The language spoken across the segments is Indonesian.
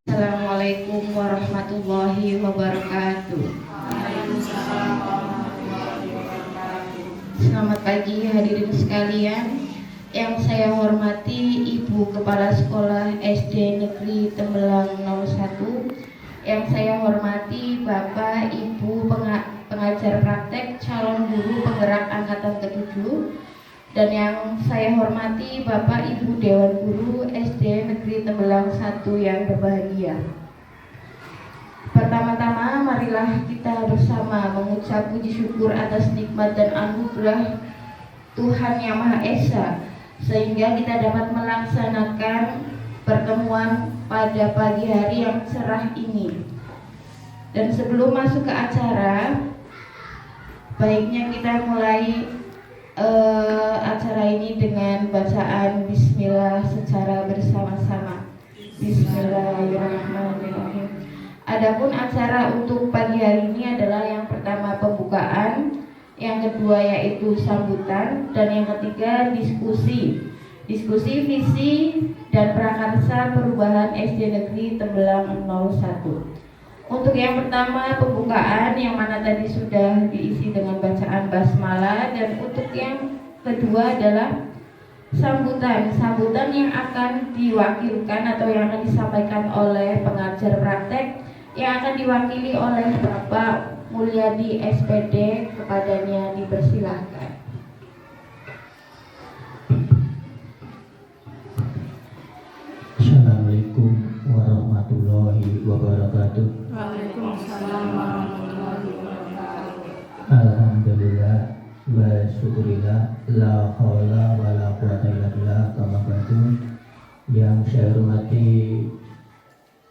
Assalamualaikum warahmatullahi wabarakatuh. Selamat pagi hadirin sekalian. Yang saya hormati Ibu Kepala Sekolah SD Negeri Tembelang 01. Yang saya hormati Bapak Ibu pengajar praktek calon guru penggerak angkatan ke-7. Dan yang saya hormati Bapak Ibu Dewan Guru SD Negeri Tembelang 1 yang berbahagia. Pertama-tama marilah kita bersama mengucap puji syukur atas nikmat dan anugerah Tuhan Yang Maha Esa, sehingga kita dapat melaksanakan pertemuan pada pagi hari yang cerah ini. Dan sebelum masuk ke acara, baiknya kita mulai acara ini dengan bacaan Bismillah secara bersama-sama. Bismillahirrahmanirrahim. Adapun acara untuk pagi hari ini adalah yang pertama pembukaan, yang kedua yaitu sambutan, dan yang ketiga diskusi visi dan prakarsa perubahan SD Negeri Tembelang 01. Untuk yang pertama pembukaan, yang mana tadi sudah diisi dengan bacaan basmalah, dan untuk yang kedua adalah sambutan yang akan diwakilkan atau yang akan disampaikan oleh pengajar praktek yang akan diwakili oleh Bapak Mulyadi SPD. Kepadanya dipersilahkan. Assalamualaikum warahmatullahi wabarakatuh. Waalaikumsalam warahmatullahi wabarakatuh. Alhamdulillah wa syukurillah, la haula wa la quwata illa billah. Kama ba'du. Yang saya hormati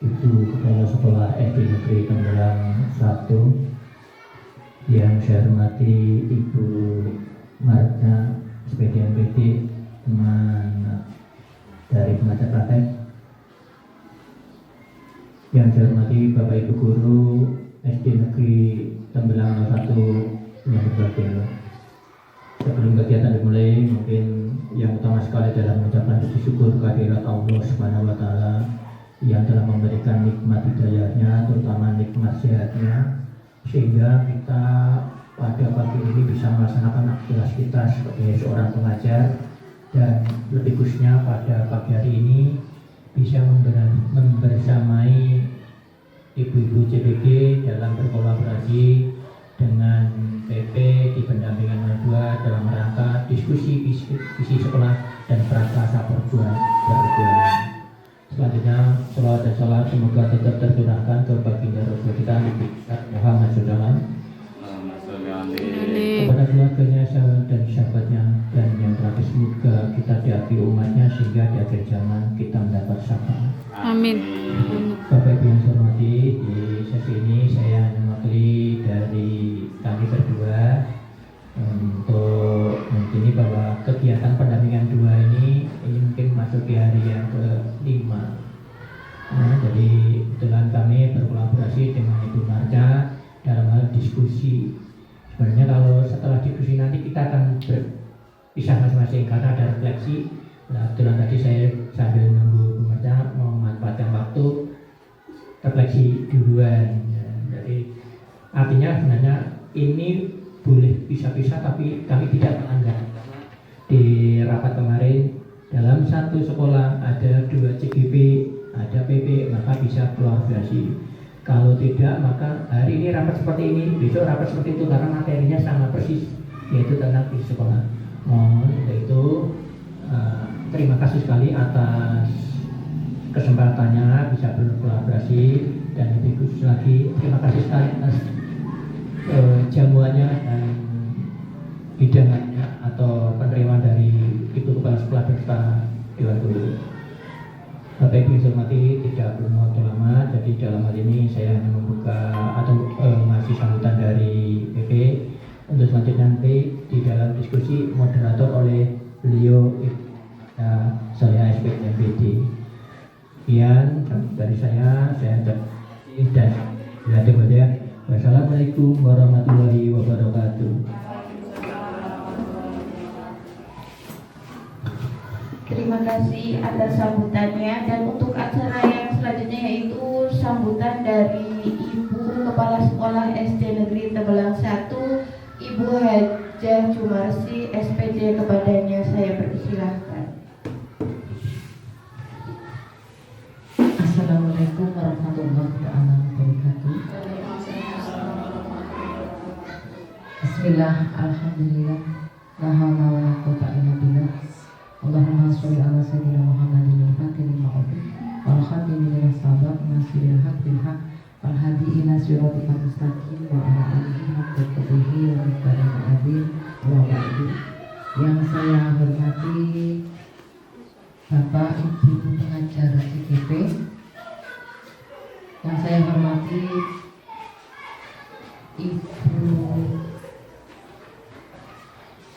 Ibu Kepala Sekolah SD Negeri Tembelang 1, yang saya hormati Ibu Marta SPD teman dari pengajar praktek, yang saya hormati Bapak Ibu Guru SD Negeri Tembelang 01 yang berbahagia. Sebelum kegiatan dimulai, mungkin yang utama sekali adalah mengucapkan puji syukur kehadirat Allah Subhanahu wa Ta'ala yang telah memberikan nikmat hidayahnya, terutama nikmat sehatnya, sehingga kita pada pagi ini bisa melaksanakan aktivitas kita sebagai seorang pengajar, dan lebih khususnya pada pagi hari ini bisa membersamai ibu-ibu CPG dalam berkolaborasi dengan PP di pendampingan 02 dalam rangka diskusi visi sekolah dan prakarsa perjuangan. Selanjutnya, salawat dan salam semoga tetap tercurahkan ke baginda Rasul kita Nabi Muhammad SAW, kepada keluarganya, sahabat dan sahabatnya, dan yang terakhir semoga kita diakhiri umatnya sehingga di akhir zaman kita mendapat syafaat. Amin. Bapak Ibu yang saya hormati, di sesi ini saya hanya mewakili dari kami berdua untuk mengini bahwa kegiatan pendampingan 2 ini memasuki hari yang ke-5. Jadi kebetulan kami berkolaborasi dengan Ibu Marca dalam hal diskusi. Sebenarnya kalau setelah diskusi nanti kita akan berpisah masing-masing karena ada refleksi. Nah, kebetulan tadi saya sambil menunggu Bu Marca memanfaatkan waktu refleksi duluan. Jadi artinya sebenarnya ini boleh pisah-pisah tapi kami tidak melanggar. Di rapat kemarin dalam satu sekolah ada 2 CGP, ada PP, maka bisa kolaborasi. Kalau tidak, maka hari ini rapat seperti ini, besok rapat seperti itu karena materinya sama persis, yaitu tentang di sekolah. Untuk itu terima kasih sekali atas kesempatannya bisa berkolaborasi, dan lebih khusus lagi terima kasih sekali atas jamuannya dan hidangannya atau penerimaan dari Ibu Kepala Sekolah beserta Dewan Guru. Bapak Ibu yang saya hormati, tidak perlu waktu lama, jadi dalam hal ini saya hanya membuka atau ngasih sambutan dari PP. Untuk selanjutnya nanti di dalam diskusi moderator oleh beliau saya SP dan BD. Sekian dari saya dan wassalamualaikum warahmatullahi wabarakatuh. Terima kasih atas sambutannya, dan untuk acara yang selanjutnya yaitu sambutan dari Ibu Kepala Sekolah SD Negeri Tembelang 1, Ibu Hajah Jumarsi, SPJ, kepadanya saya persilahkan. Assalamualaikum warahmatullahi wabarakatuh. Bismillah, alhamdulillah, la haula wa la quwwata illa billah. Allahumma sholli ala sayyidina Muhammadin al-fatih lima ughliq wal khatimi lima sabaq nasiril haq bil haq wal hadi ila siratal mustaqim wa ala alihi haqqa qadrihi wa miqdaril azim wa ba'du. Yang saya hormati Bapak Ibu pengajar CGP, yang saya hormati Ibu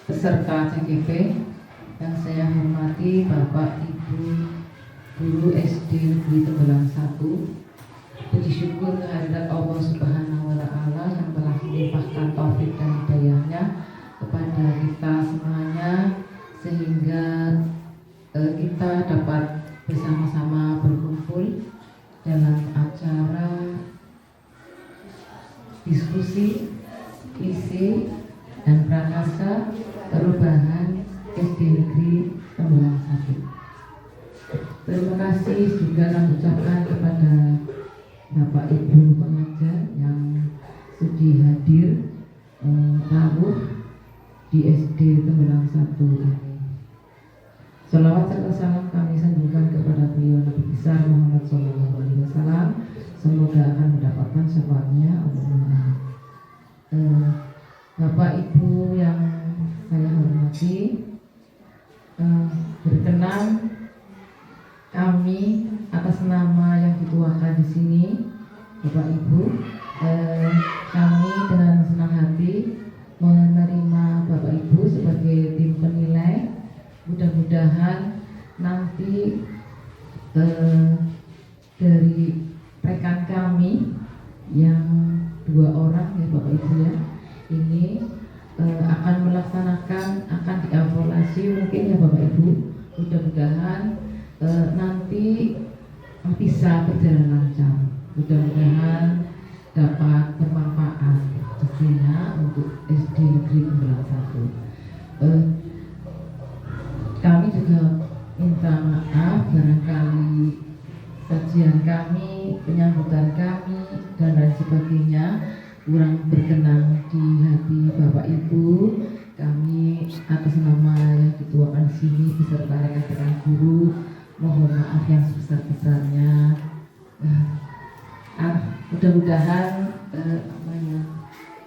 peserta CGP, yang saya hormati Bapak Ibu Guru SD Negeri Tembelang 1. Puji syukur kehadirat Allah Subhanahu wa Ta'ala yang telah melimpahkan taufik dan hidayahnya kepada kita semuanya, sehingga kita dapat bersama-sama berkumpul dalam acara diskusi isi dan prakasa perubahan SD Negeri Tembelang 1. Terima kasih juga kami ucapkan kepada Bapak Ibu pengajar yang sudi hadir taruh di SD Tembelang 1 ini. Salawat serta salam kami sanjungkan kepada beliau Nabi besar Muhammad SAW. Semoga akan mendapatkan syafaatnya. Allahumma. Bapak Ibu yang saya hormati, berkenan kami atas nama yang dituakan di sini, Bapak Ibu, kami dengan senang hati menerima Bapak Ibu sebagai tim penilai. Mudah-mudahan nanti dari rekan kami yang 2 orang ya Bapak Ibu ya, ini akan melaksanakan, akan dievaluasi mungkin ya Bapak Ibu. Mudah-mudahan nanti bisa berjalan lancar, mudah-mudahan dapat bermanfaat tentunya untuk SD Negeri Tembelang 1. Kami juga minta maaf barangkali sajian kami, penyambutan kami dan lain sebagainya kurang berkenan di hati Bapak Ibu. Kami atas nama yang dituakan sini beserta rekan-rekan guru mohon maaf yang sebesar-besarnya. Mudah-mudahan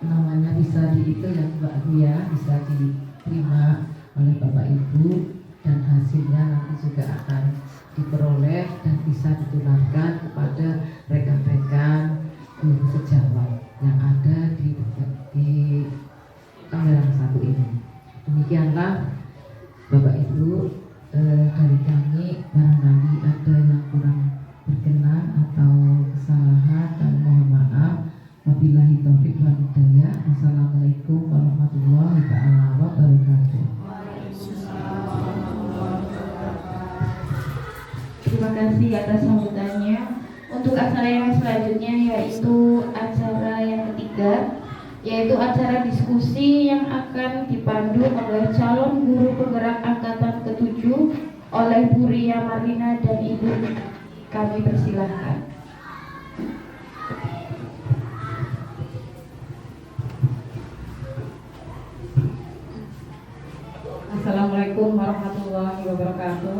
namanya bisa itu ya Mbak Ria, bisa diterima oleh Bapak Ibu, dan hasilnya nanti juga akan diperoleh dan bisa ditularkan kepada rekan-rekan guru sejawat yang ada di Tembelang 1 ini. Demikianlah Bapak Ibu dari kami barangkali ada yang kurang berkenan atau kesalahan, dan mohon maaf. Wabillahi taufiq wal hidayah. Assalamualaikum warahmatullahi wabarakatuh. Terima kasih atas sambutannya. Untuk acara yang selanjutnya yaitu acara yang ketiga, yaitu acara diskusi yang akan dipandu oleh calon guru penggerak angkatan ke-7 oleh Bu Ria Marlina dan Ibu. Kami persilahkan. Assalamualaikum warahmatullahi wabarakatuh.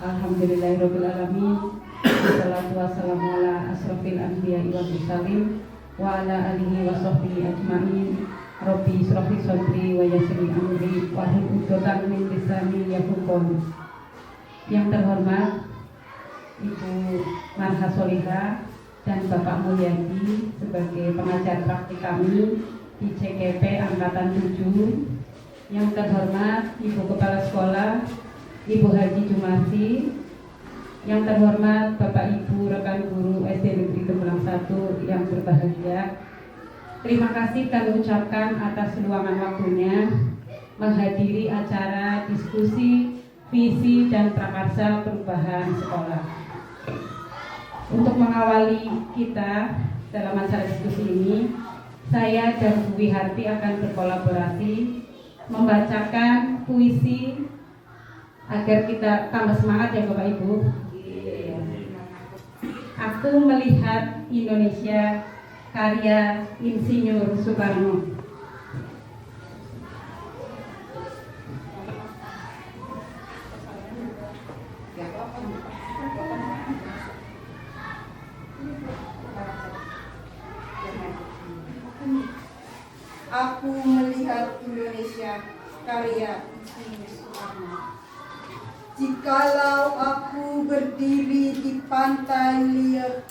Alhamdulillahirrahmanirrahim. Wassalatu wassalamu ala asrofil anbiya'i wal mursalin wa ala alihi wa sahbihi ajma'in. Rabbi israh li sadri wa yassir li amri wahlul 'uqdatam min lisani yafqahu qawli. Yang terhormat Ibu Marha Solihah dan Bapak Mulyadi sebagai pengajar praktik kami di CKP Angkatan 7. Yang terhormat Ibu Kepala Sekolah Ibu Haji Jumarsi. Yang terhormat Bapak Ibu rekan guru SD Negeri Tembelang 1 yang berbahagia. Terima kasih kami ucapkan atas luangan waktunya menghadiri acara diskusi visi dan prakarsa perubahan sekolah. Untuk mengawali kita dalam acara diskusi ini, saya dan Bu Wiharti akan berkolaborasi membacakan puisi agar kita tambah semangat ya Bapak Ibu. Aku melihat Indonesia, karya Insinyur Soekarno. Aku melihat Indonesia, karya Insinyur Soekarno. Jikalau aku berdiri di pantai liar,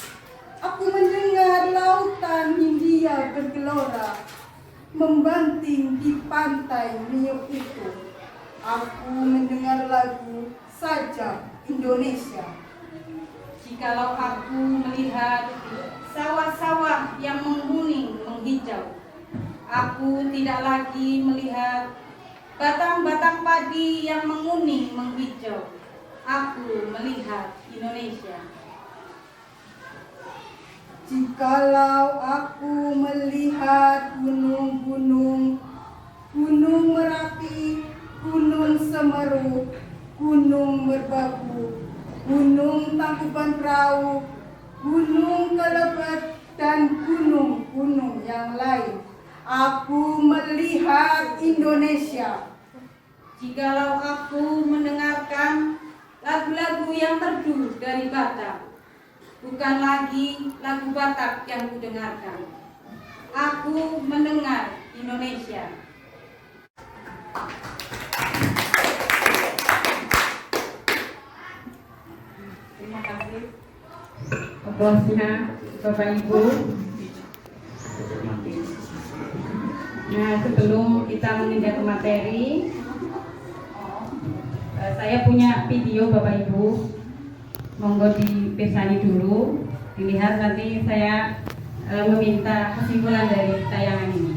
aku mendengar lautan Hindia bergelora, membanting di pantai Niuk itu. Aku mendengar lagu Sajak Indonesia. Jikalau aku melihat sawah-sawah yang menguning menghijau, aku tidak lagi melihat batang-batang padi yang menguning menghijau. Aku melihat Indonesia. Jikalau aku melihat gunung-gunung, Gunung Merapi, Gunung Semeru, Gunung Merbabu, Gunung Tangkuban Perahu, Gunung Kelebet, dan gunung-gunung yang lain, aku melihat Indonesia. Jikalau aku mendengarkan lagu-lagu yang merdu dari Batak, bukan lagi lagu Batak yang kudengarkan. Aku mendengar Indonesia. Terima kasih. Aplausnya Bapak Ibu. Nah, sebelum kita menginjak ke materi, saya punya video Bapak Ibu. Monggo dipirsani dulu, dilihat, nanti saya meminta kesimpulan dari tayangan ini.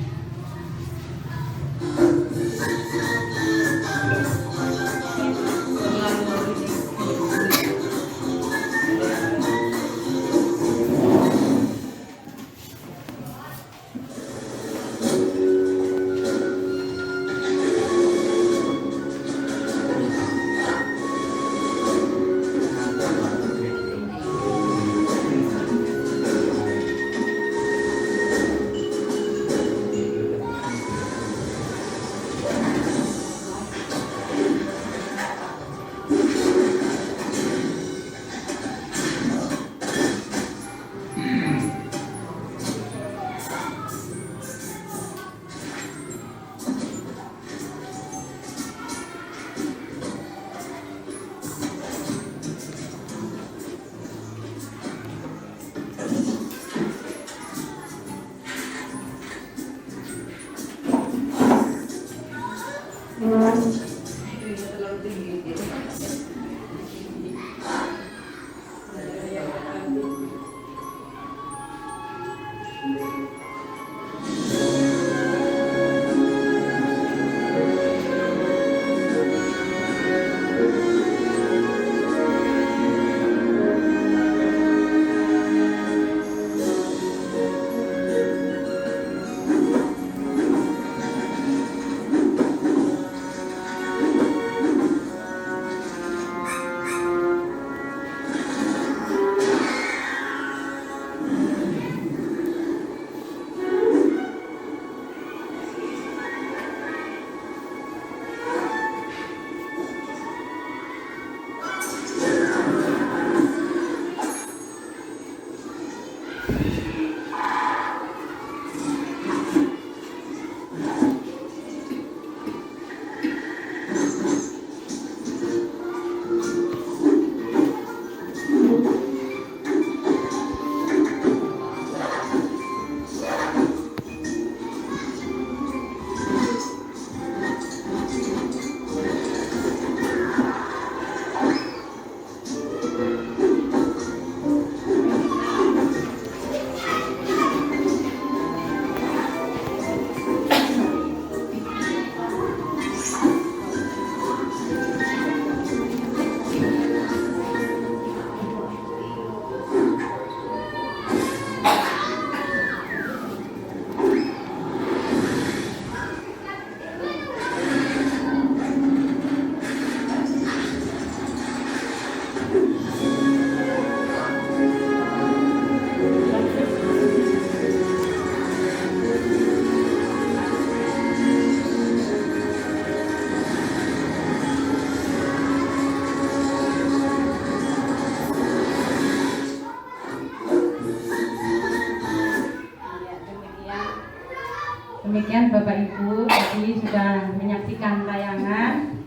Demikian Bapak Ibu, tadi sudah menyaksikan tayangan.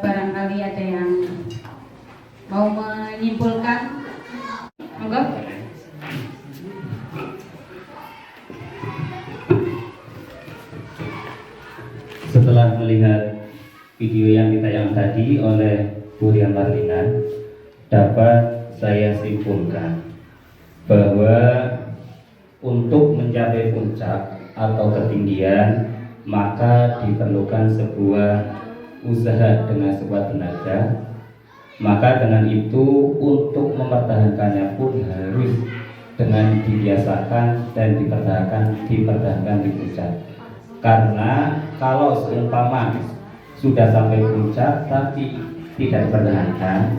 Barangkali ada yang mau menyimpulkan, monggo. Setelah melihat video yang ditayangkan tadi oleh Bu Rian Marlina, dapat saya simpulkan bahwa untuk mencapai puncak atau ketinggian maka diperlukan sebuah usaha dengan sebuah tenaga. Maka dengan itu untuk mempertahankannya pun harus dengan dibiasakan dan dipertahankan di puncak. Karena kalau seumpama sudah sampai puncak tapi tidak dipertahankan,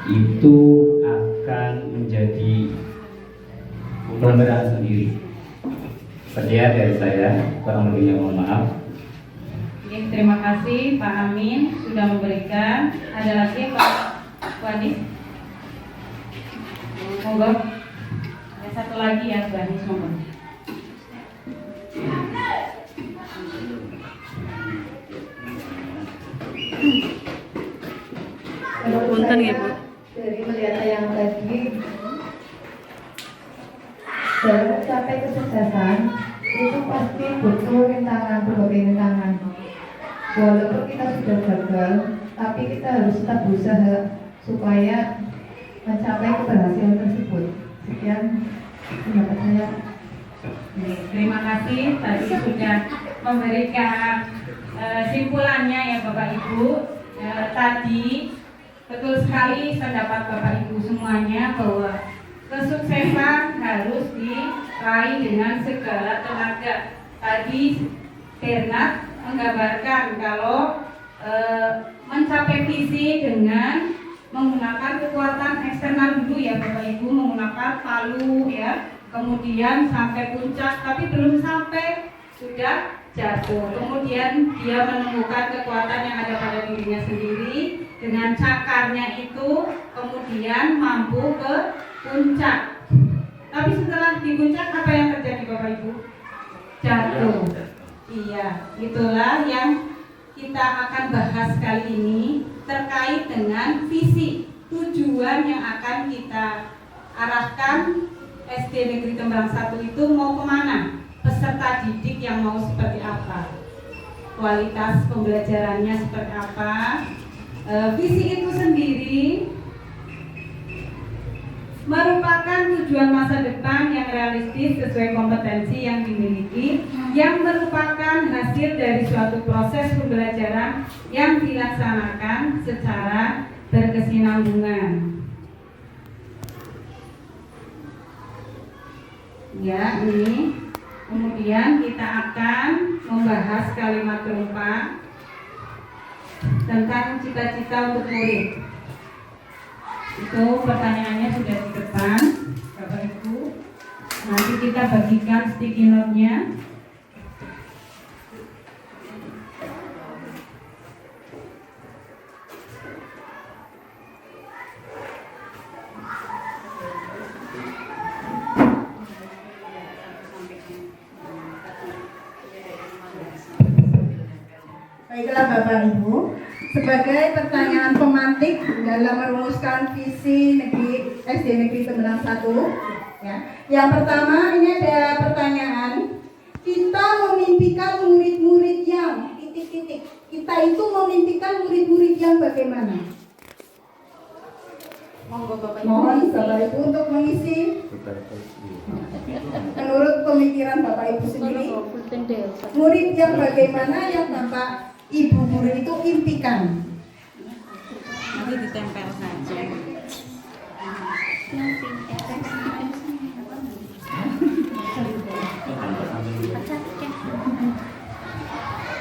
itu akan menjadi bumerang sendiri. Sekian dari saya, kurang lebihnya mohon maaf. Oke, terima kasih Pak Amin sudah memberikan. Ada lagi Pak Wadis? Monggo. Ada satu lagi ya Bu Wadis, monggo. Punten ya Bu. Dari melihat yang tadi, dalam mencapai kesuksesan itu pasti butuh berbagai rintangan. Walaupun kita sudah gagal, tapi kita harus tetap berusaha supaya mencapai keberhasilan tersebut. Sekian pendapat saya. Terima kasih tadi sudah memberikan simpulannya ya Bapak Ibu. Tadi betul sekali pendapat Bapak Ibu semuanya bahwa kesuksesan harus diraih dengan segala tenaga. Tadi Bernard menggambarkan kalau mencapai visi dengan menggunakan kekuatan eksternal dulu ya Bapak Ibu, menggunakan palu ya, kemudian sampai puncak tapi belum sampai sudah jatuh. Kemudian dia menemukan kekuatan yang ada pada dirinya sendiri dengan cakarnya itu, kemudian mampu ke puncak. Tapi setelah di puncak apa yang terjadi Bapak Ibu? Jatuh. Iya, itulah yang kita akan bahas kali ini terkait dengan visi tujuan yang akan kita arahkan SD Negeri Tembrang 1 itu mau kemana, peserta didik yang mau seperti apa. kualitas pembelajarannya seperti apa. Visi itu sendiri merupakan tujuan masa depan yang realistis sesuai kompetensi yang dimiliki, yang merupakan hasil dari suatu proses pembelajaran yang dilaksanakan secara berkesinambungan. Ya, ini kemudian kita akan membahas kalimat keempat tentang cita-cita untuk murid. Itu pertanyaannya sudah di depan, Bapak Ibu. Nanti kita bagikan sticky note-nya. Baiklah Bapak Ibu, sebagai pertanyaan pemantik dalam merumuskan visi negeri SD Negeri Tembelang 1, ya. Yang pertama ini ada pertanyaan, kita memimpikan murid-murid yang titik-titik. Kita itu memimpikan murid-murid yang bagaimana? Mohon Bapak Ibu untuk mengisi menurut pemikiran Bapak Ibu sendiri. Murid yang bagaimana yang Bapak Ibu guru itu impikan? Nanti ditempel saja.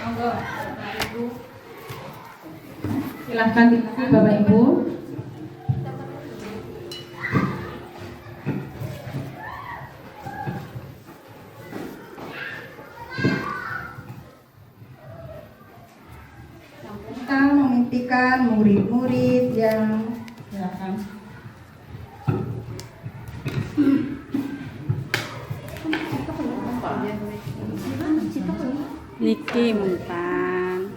Monggo, Bapak Ibu. Silahkan diisi Bapak Ibu. Kita memimpikan murid-murid yang silakan. Niki Muntan.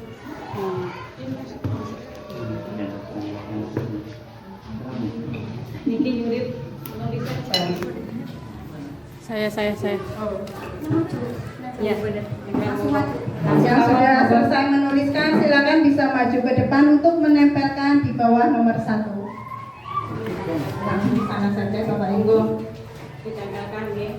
Niki murid saya. Ya, Yang sudah selesai menuliskan silakan bisa maju ke depan untuk menempelkan di bawah nomor 1. Langsung di sana saja Bapak Ibu. ditempelkan nggih.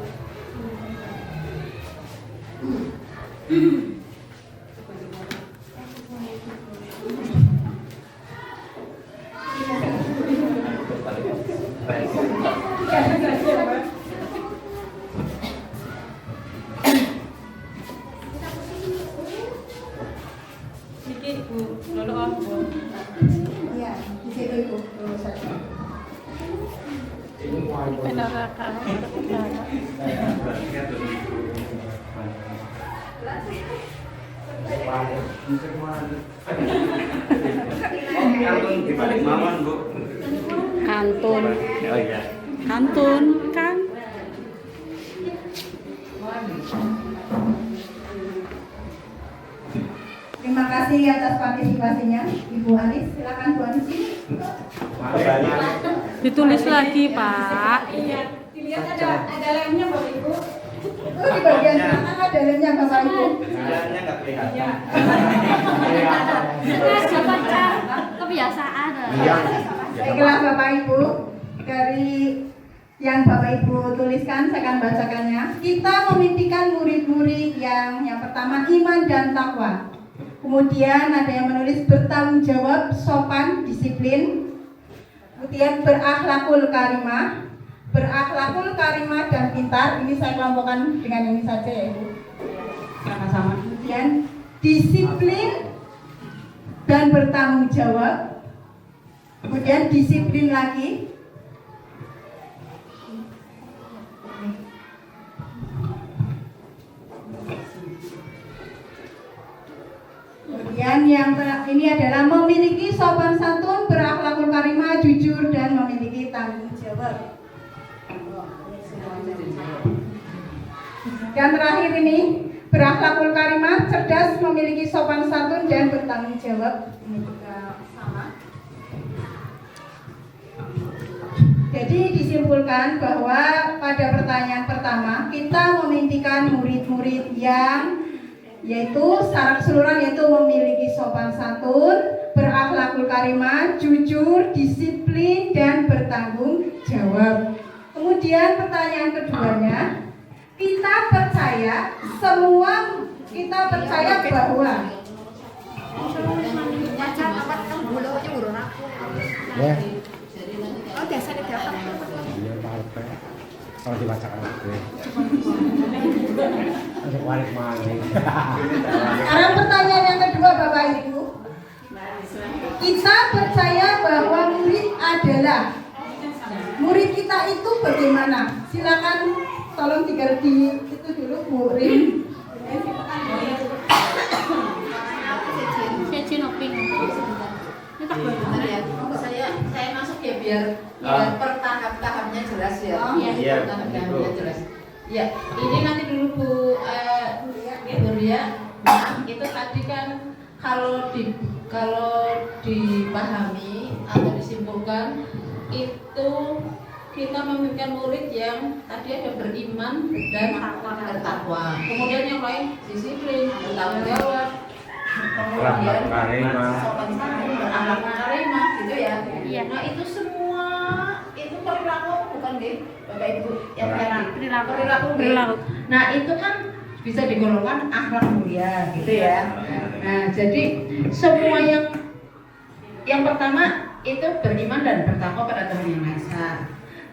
Niki Bu, lolo om Bu. Iya, di situ Ibu. Lurus saja. Kantun Oh iya. kantun kan Terima kasih atas partisipasinya Ibu Anis. Silakan Bu Anis. ditulis lagi Pak. Dilihat ada lemnya Bapak Ibu. Oh, di bagian belakang ada lemnya Bapak Ibu. Jalannya nggak kelihatan. Kebiasaan. Baiklah Bapak Ibu, dari yang Bapak Ibu tuliskan saya akan bacakannya. Kita memimpikan murid-murid yang pertama iman dan takwa. Kemudian ada yang menulis bertanggung jawab, sopan, disiplin. Kemudian berakhlakul karimah, dan pintar. Ini saya kelompokkan dengan ini saja ya Ibu. Sama-sama. Kemudian disiplin dan bertanggung jawab. Kemudian disiplin lagi. Kemudian yang ini adalah memiliki sopan santun, berakhlakul karimah, jujur, dan memiliki tanggung jawab. Dan terakhir ini berakhlakul karimah, cerdas, memiliki sopan santun, dan bertanggung jawab. Ini juga sama. Jadi disimpulkan bahwa pada pertanyaan pertama kita memimpikan murid-murid yaitu secara keseluruhan yaitu memiliki sopan santun, berakhlakul karimah, jujur, disiplin, dan bertanggung jawab. Kemudian pertanyaan keduanya, kita percaya bahwa kalau dibacakan untuk balik maling. Sekarang pertanyaan yang kedua Bapak Ibu, kita percaya bahwa murid kita itu bagaimana? Silakan tolong tinggal di itu dulu Bu Rin. Saya masuk ya biar per tahap-tahapnya jelas ya. Iya, tahap-tahapnya jelas. Ya, ini nanti dulu Bu Ria. Itu tadi kan kalau dipahami atau disimpulkan itu kita memimpikan murid yang tadi ada beriman dan bertakwa. Kemudian yang lain disiplin, bertanggung jawab, kemudian sopan santun, berakhlak karimah, gitu ya. Iya. Nah itu semua itu perilaku bukan deh, Bapak Ibu yang perilaku. Nah itu kan bisa digolongkan akhlak mulia, gitu ya. Nah jadi semua yang pertama itu beriman dan bertakwa pada Tuhan Yang Maha Esa.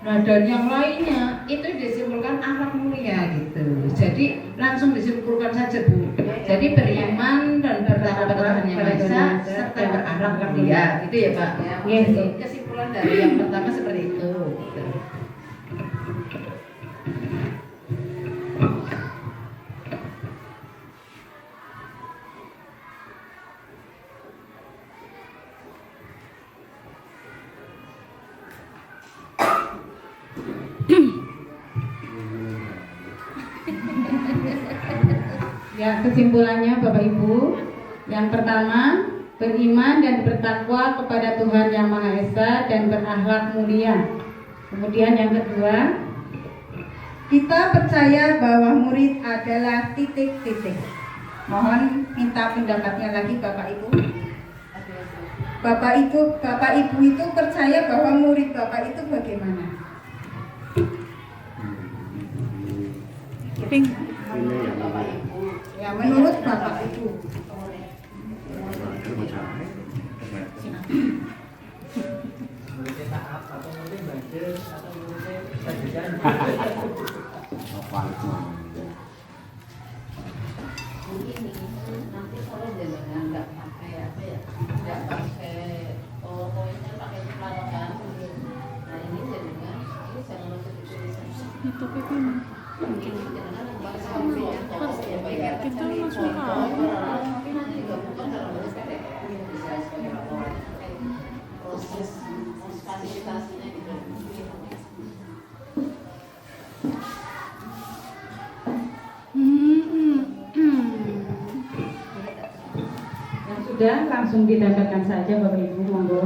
Nah dan yang lainnya itu disimpulkan akhlak mulia gitu. Jadi langsung disimpulkan saja Bu. Jadi beriman dan bertakwa pada Tuhan Yang Maha Esa serta berakhlak mulia, gitu ya Pak. Jadi kesimpulan dari yang pertama seperti itu. Gitu. Ya, kesimpulannya Bapak Ibu, yang pertama beriman dan bertakwa kepada Tuhan Yang Maha Esa dan berakhlak mulia. Kemudian yang kedua, Kita percaya bahwa murid adalah titik-titik. Mohon minta pendapatnya lagi Bapak Ibu. Bapak Ibu itu percaya bahwa murid Bapak itu bagaimana? Pink. Ya menurut Bapak Ibu. Nanti kalau jangan nggak pakai apa ya, nggak pakai powerpointnya, pakai pelarakan. Nah ini jadinya ini jangan masuk di tulisan. Itu Pipin. Jangan bahasa ya baik ya. Kita masuk Tapi nanti digabungkan dalam bentuk PDF. Bisa sebagai laporan terkait proses fasilitasinya gitu. yang sudah langsung didapatkan saja Bapak Ibu, monggo.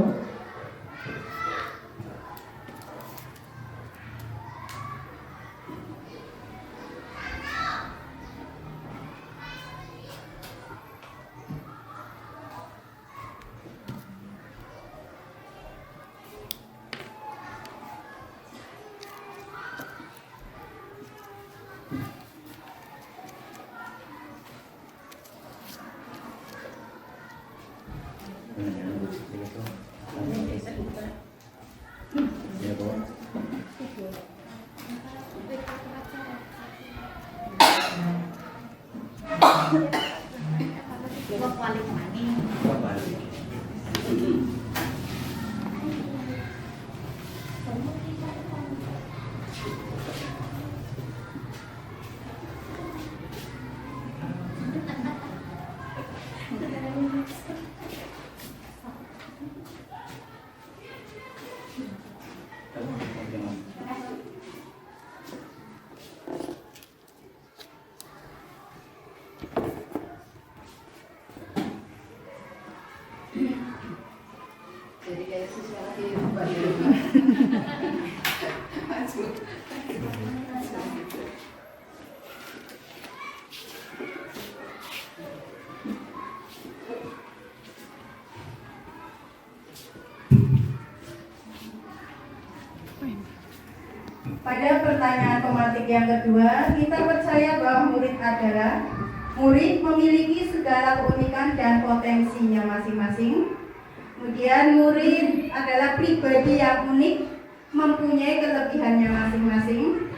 Jadi kayak siswa lagi belajar. Pada pertanyaan pematik yang kedua, kita percaya bahwa murid memiliki segala keunikan dan potensinya masing-masing. Kemudian murid adalah pribadi yang unik, mempunyai kelebihannya masing-masing.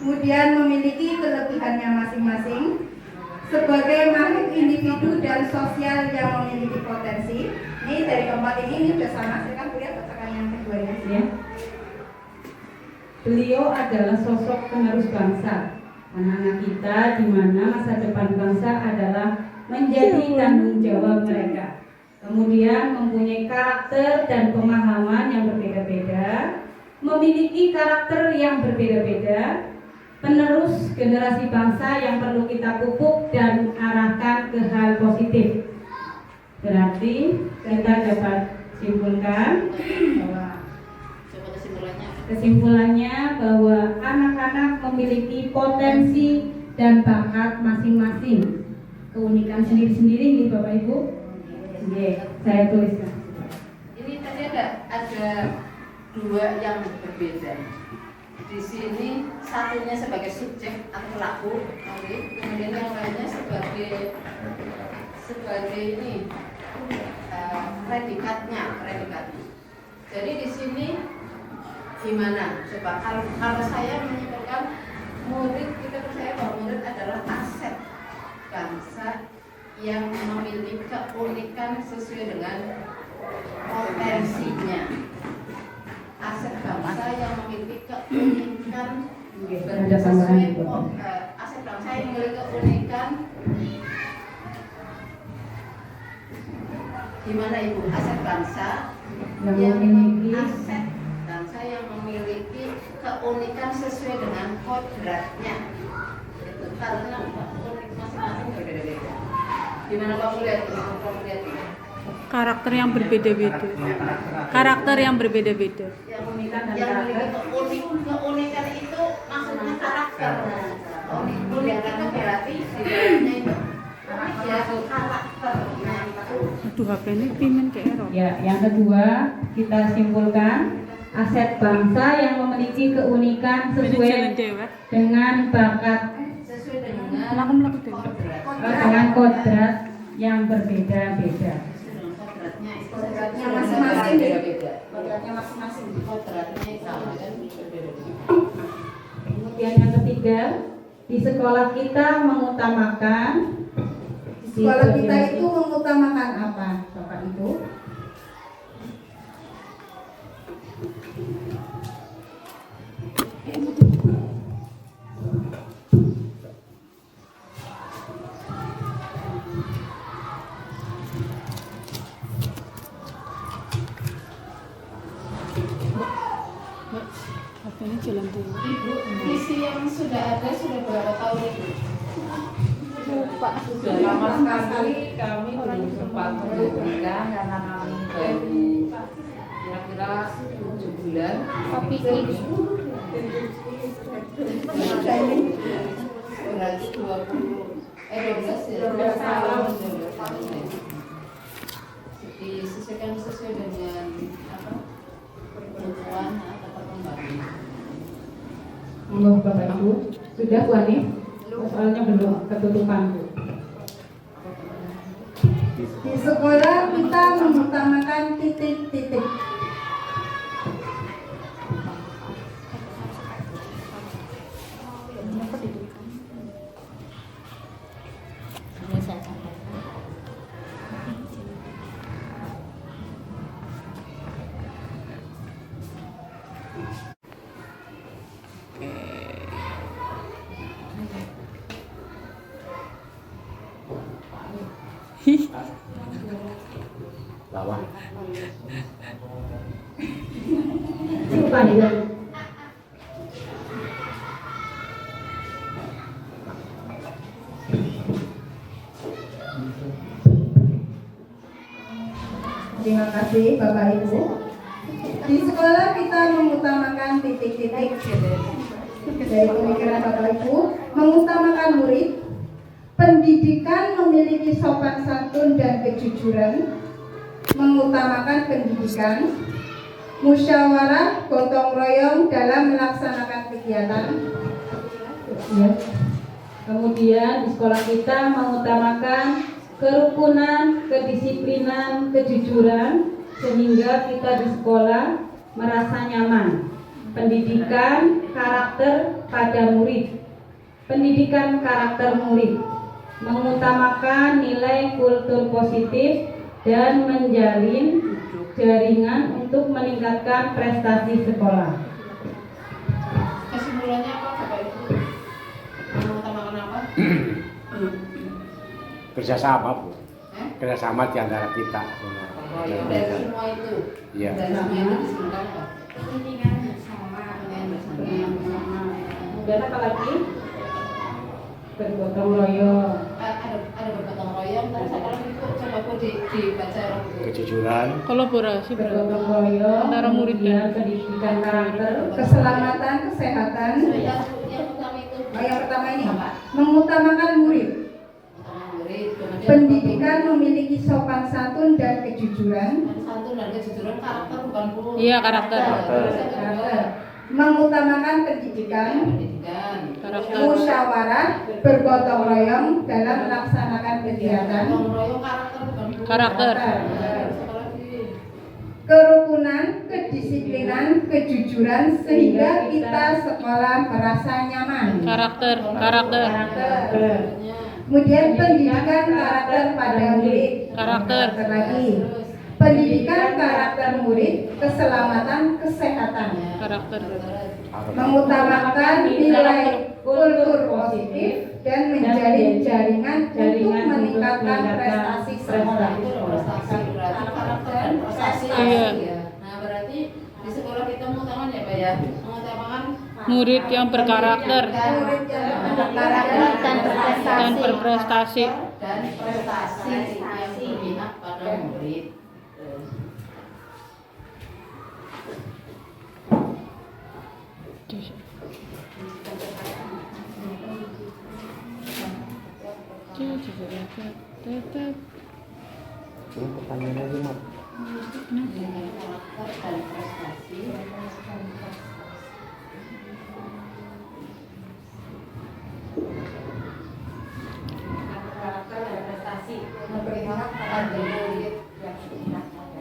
Kemudian memiliki kelebihannya masing-masing. Sebagai makhluk individu dan sosial yang memiliki potensi. Ini dari keempat ini sudah sama. Silakan kuliah bacakan yang keduanya. Ya. Beliau adalah sosok penerus bangsa. Anak-anak kita di mana masa depan bangsa adalah menjadi tanggung jawab mereka. Kemudian mempunyai karakter dan pemahaman yang berbeda-beda, memiliki karakter yang berbeda-beda, penerus generasi bangsa yang perlu kita pupuk dan arahkan ke hal positif. Berarti kita dapat simpulkan bahwa kesimpulannya bahwa anak-anak memiliki potensi dan bakat masing-masing, keunikan sendiri-sendiri nih Bapak Ibu. Oke, saya tuliskan. Ini tadi ada dua yang berbeda. Di sini satunya sebagai subjek atau pelaku, kemudian yang lainnya sebagai ini predikatnya. Jadi di sini gimana? Coba kalau saya menyimpulkan murid, kita percaya bahwa murid adalah aset bangsa yang memiliki keunikan sesuai dengan potensinya. Aset bangsa yang memiliki keunikan sesuai aset bangsa yang memiliki keunikan. Gimana Ibu? Aset bangsa yang memiliki aset bangsa yang memiliki keunikan sesuai dengan kodratnya. Itu karena unik masing-masing berbeda-beda. Gimana Pak lihat? Karakter yang berbeda-beda. Karakter yang berbeda-beda. Yang memiliki keunikan itu maksudnya karakter. Keunikan itu berarti di dalamnya itu ya karakternya itu. Aduh, HP ini pimen ke error. Ya, yang kedua kita simpulkan aset bangsa yang memiliki keunikan sesuai dengan bakat, sesuai dengan kodrat yang berbeda-beda. Kodratnya masing-masing. Kodratnya sama dan berbeda-beda. Kemudian yang ketiga, di sekolah kita mengutamakan itu mengutamakan apa, Bapak Ibu? HP ini jalan dulu. Ibu, visi yang sudah ada sudah berapa tahun Ibu? Lupa. Sudah lama sekali kami belum sempat menyebutkan karena kami baru kira-kira 7 bulan. Kopi Berarti 12 tahun. Disesuaikan sesuai dengan apa? Kebutuhan atau perkembangan. Monggo Bapak Ibu, sudah Bu Ani? Soalnya belum ketutupan Bu. Di sekolah kita mengutamakan titik-titik. Bawah. Lupa juga. Terima kasih Bapak Ibu. Di sekolah kita mengutamakan titik-titik. Dari pemikiran Bapak Ibu, mengutamakan murid, pendidikan memiliki sopan santun dan kejujuran, mengutamakan pendidikan, musyawarah gotong royong dalam melaksanakan kegiatan. Ya. Kemudian di sekolah kita mengutamakan kerukunan, kedisiplinan, kejujuran sehingga kita di sekolah merasa nyaman. Pendidikan karakter pada murid. Pendidikan karakter murid mengutamakan nilai kultur positif dan menjalin jaringan untuk meningkatkan prestasi sekolah. Kesimpulannya apa Bapak Ibu? Mengutamakan apa? Kerjasama, Bu. Kerjasama di antara kita. Dari semua itu. Iya. Dari semua itu disebutkan apa? Kepentingan bersama. Kemudian apa lagi? Bergotong royong. Ada bergotong royong. Tadi saya kalau itu coba Bu dibaca orang itu. Kejujuran, Kolaborasi Bergotong royong antara murid kemudian dan pendidikan karakter. Keselamatan, kesehatan. Yang pertama itu. Yang pertama ini Apa? mengutamakan murid. Utama murid. Kemudian Pendidikan memiliki sopan santun dan kejujuran. santun dan kejujuran karakter bukan Bu. Iya, karakter. Terus yang kedua, Karakter. Mengutamakan pendidikan. pendidikan. karakter. Musyawarah bergotong royong dalam melaksanakan kegiatan. Gotong royong karakter bukan Bu. Karakter. Terus apa lagi? Kerukunan, kedisiplinan, kejujuran sehingga kita sekolah merasa nyaman. Karakter. Karakter. Kemudian pendidikan karakter pada murid. Karakter. Lagi. Pendidikan karakter murid, keselamatan, kesehatan. Karakter. Mengutamakan nilai kultur positif dan menjalin jaringan untuk meningkatkan prestasi sekolah. Prestasi berarti karakter dan prestasi. Iya. Nah, berarti di sekolah kita mengutamakan ya Pak ya, mengutamakan Murid yang berkarakter Murid yang berkarakter dan berprestasi. dan prestasi yang berpihak pada murid. pertanyaan lagi, Mak. Karakter dan prestasi. Karakter dan prestasi. Berpihak pada murid yang berpihak pada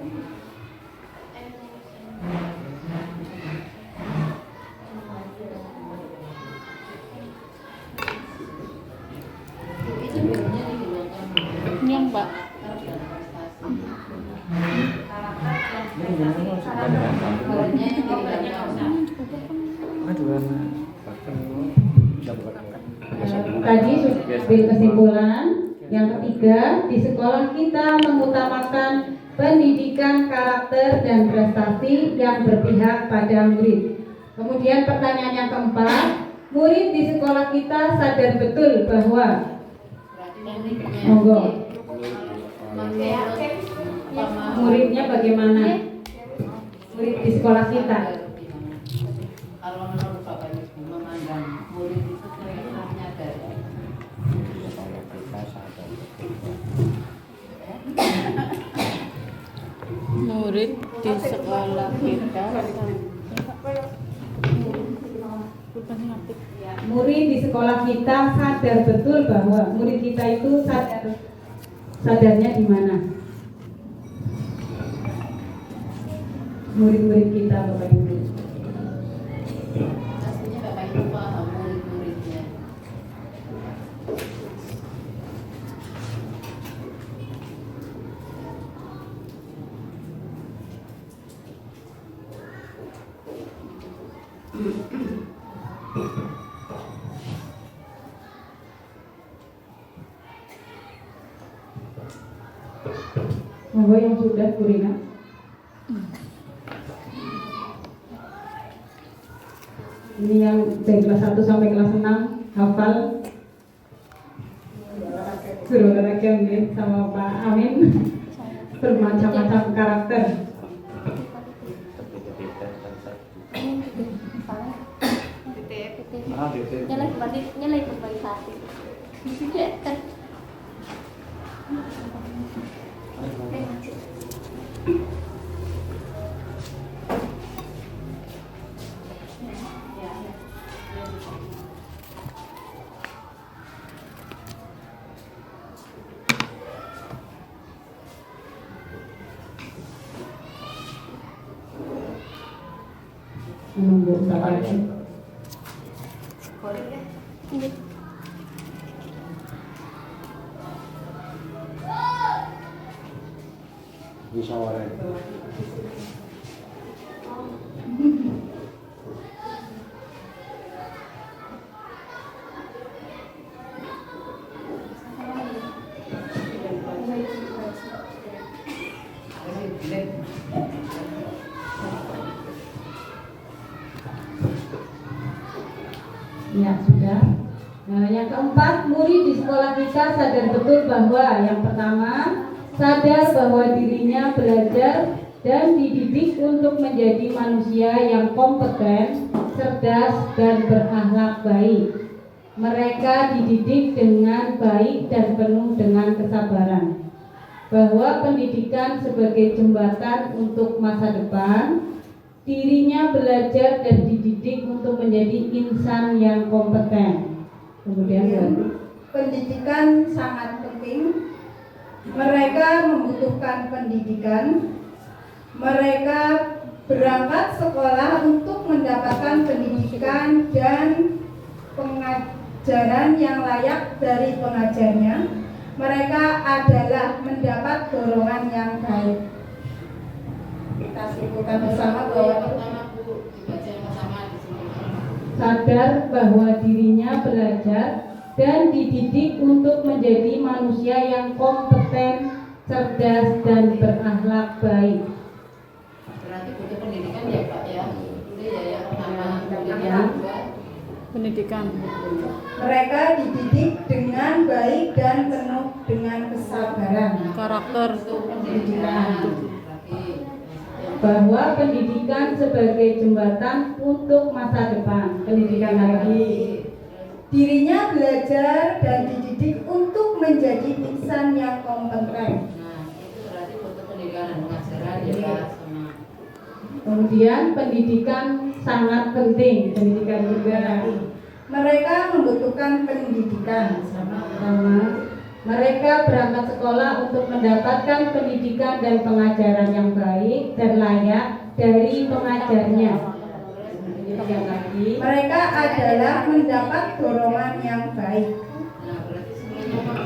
itu bedanya dikeluarkan Yang Pak. karakter dan prestasi. Bedanya yang dikeluarkan. Tadi sudah kesimpulan. Yang ketiga, di sekolah kita mengutamakan pendidikan karakter dan prestasi yang berpihak pada murid. Kemudian pertanyaan yang keempat, murid di sekolah kita sadar betul bahwa monggo muridnya bagaimana? Murid di sekolah kita. Kalau menurut Bapak Ibu memandang murid itu kira-kira dari Murid di sekolah kita. Murid di sekolah kita sadar betul bahwa murid kita itu sadarnya di mana? Murid-murid kita Bapak Ibu. pastinya Bapak Ibu paham murid-muridnya. Monggo yang sudah Bu Rina. Ini yang dari kelas 1 sampai kelas 6 hafal. Guru lagi sama Pak Amin. Bermacam-macam karakter. Nilai improvisasi. menunggu Bapak Ibu. Musyawarah. Ya, sudah. Nah, yang keempat, murid di sekolah kita sadar betul bahwa yang pertama, sadar bahwa dirinya belajar dan dididik untuk menjadi manusia yang kompeten, cerdas, dan berakhlak baik. Mereka dididik dengan baik dan penuh dengan kesabaran. Bahwa pendidikan sebagai jembatan untuk masa depan, dirinya belajar dan dididik untuk menjadi insan yang kompeten. Kemudian pendidikan sangat penting. Mereka membutuhkan pendidikan. Mereka berangkat sekolah untuk mendapatkan pendidikan dan pengajaran yang layak dari pengajarnya. Mereka adalah mendapat dorongan yang baik. Kita simpulkan bersama bahwa sadar bahwa dirinya belajar dan dididik untuk menjadi manusia yang kompeten, cerdas, dan berakhlak baik. Berarti butuh pendidikan ya Pak ya. Itu ya yang pertama, kemudian Pendidikan. mereka dididik dengan baik dan penuh dengan kesabaran. Karakter. Pendidikan. Bahwa pendidikan sebagai jembatan untuk masa depan. Pendidikan lagi. Dirinya belajar dan dididik untuk menjadi insan yang kompeten. Nah, itu berarti butuh pendidikan dan pengajaran ya Pak sama. Kemudian pendidikan sangat penting. Pendidikan juga. Mereka membutuhkan pendidikan. Sama. Mereka berangkat sekolah untuk mendapatkan pendidikan dan pengajaran yang baik dan layak dari pengajarnya. Yang lagi, Mereka adalah mendapat dorongan yang baik. Nah, berarti sebenarnya Pak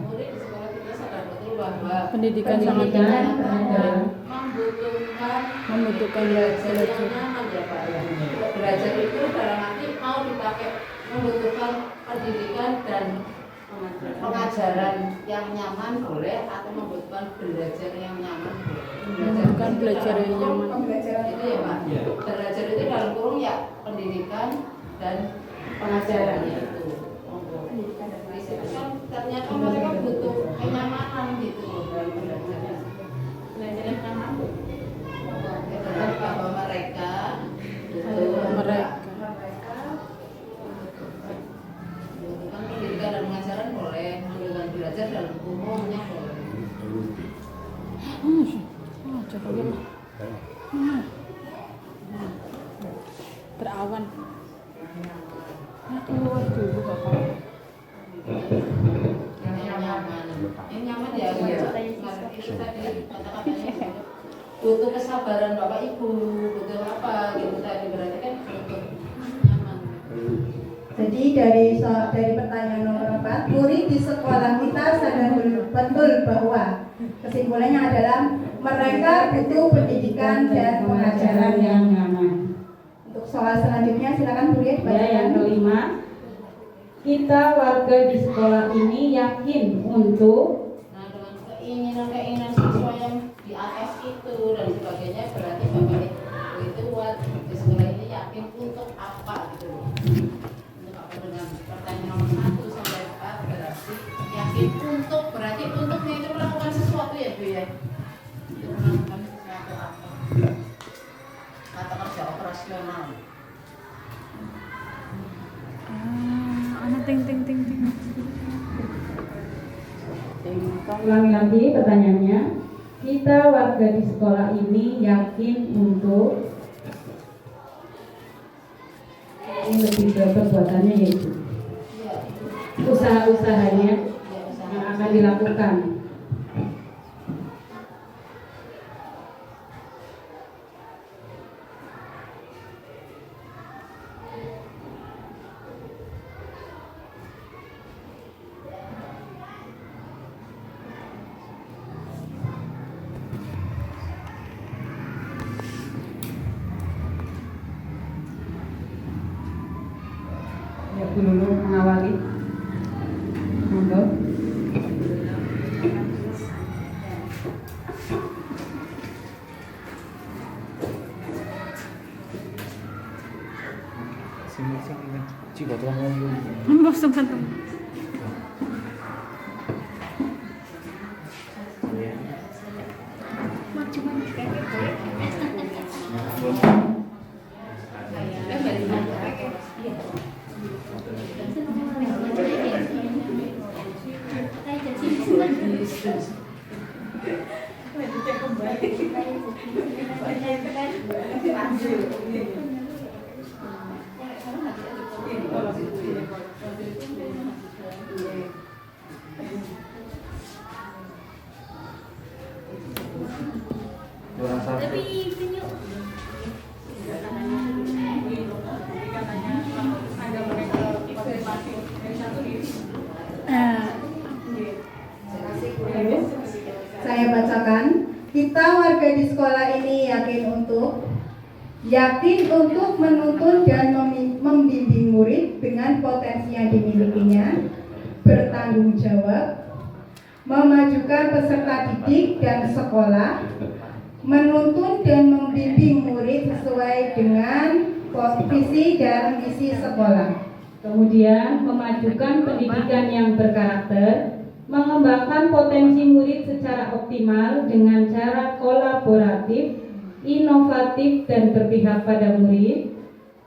murid di sekolah kita sadar betul bahwa Pendidikan sangat pendidikan penting. membutuhkan belajar yang nyaman ya Pak ya. Belajar itu dalam arti mau dipakai membutuhkan pendidikan dan pengajaran yang nyaman boleh atau membutuhkan belajar yang nyaman boleh. Bukan belajar yang nyaman. Pembelajaran Itu ya Pak. Belajar itu dalam kurung ya pendidikan dan pengajarannya itu. Di situ kan ternyata mereka butuh kenyamanan gitu dalam belajar. Belajar yang nyaman. Berarti bahwa mereka membutuhkan pendidikan dan pengajaran boleh, membutuhkan belajar dalam umumnya boleh. Terawan. Keluar dulu Bapak. Yang nyaman ya itu tadi kata-katanya butuh kesabaran Bapak Ibu, butuh apa gitu tadi, berarti kan butuh nyaman. Jadi dari pertanyaan nomor 4, murid di sekolah kita sadar betul bahwa kesimpulannya adalah mereka butuh pendidikan dan pengajaran yang nyaman. Untuk soal selanjutnya silakan Bu Ria ya, dibacakan. yang kelima, kita warga di sekolah ini yakin untuk Nah dengan keinginan siswa yang di atas itu dan sebagainya, berarti Bapak Ibu itu di sekolah ini yakin untuk apa gitu loh. Untuk apa, dengan pertanyaan nomor 1 sampai 4 berarti yakin untuk, berarti untuknya itu melakukan sesuatu ya Bu ya. Untuk melakukan sesuatu apa atau kerja operasional. Anak ting. ulangi lagi pertanyaannya. Kita warga di sekolah ini yakin untuk ini lebih ke perbuatannya yaitu usaha-usahanya yang akan dilakukan. Bu Lulu mengawali. Monggo. Bosan teman. Saya bacakan, kita warga di sekolah ini yakin untuk menuntun dan membimbing murid dengan potensi yang dimilikinya, bertanggung jawab, memajukan peserta didik dan sekolah, menuntun dan membimbing murid sesuai dengan visi dan misi sekolah. Kemudian memajukan pendidikan yang berkarakter, mengembangkan potensi murid secara optimal dengan cara kolaboratif, inovatif dan berpihak pada murid,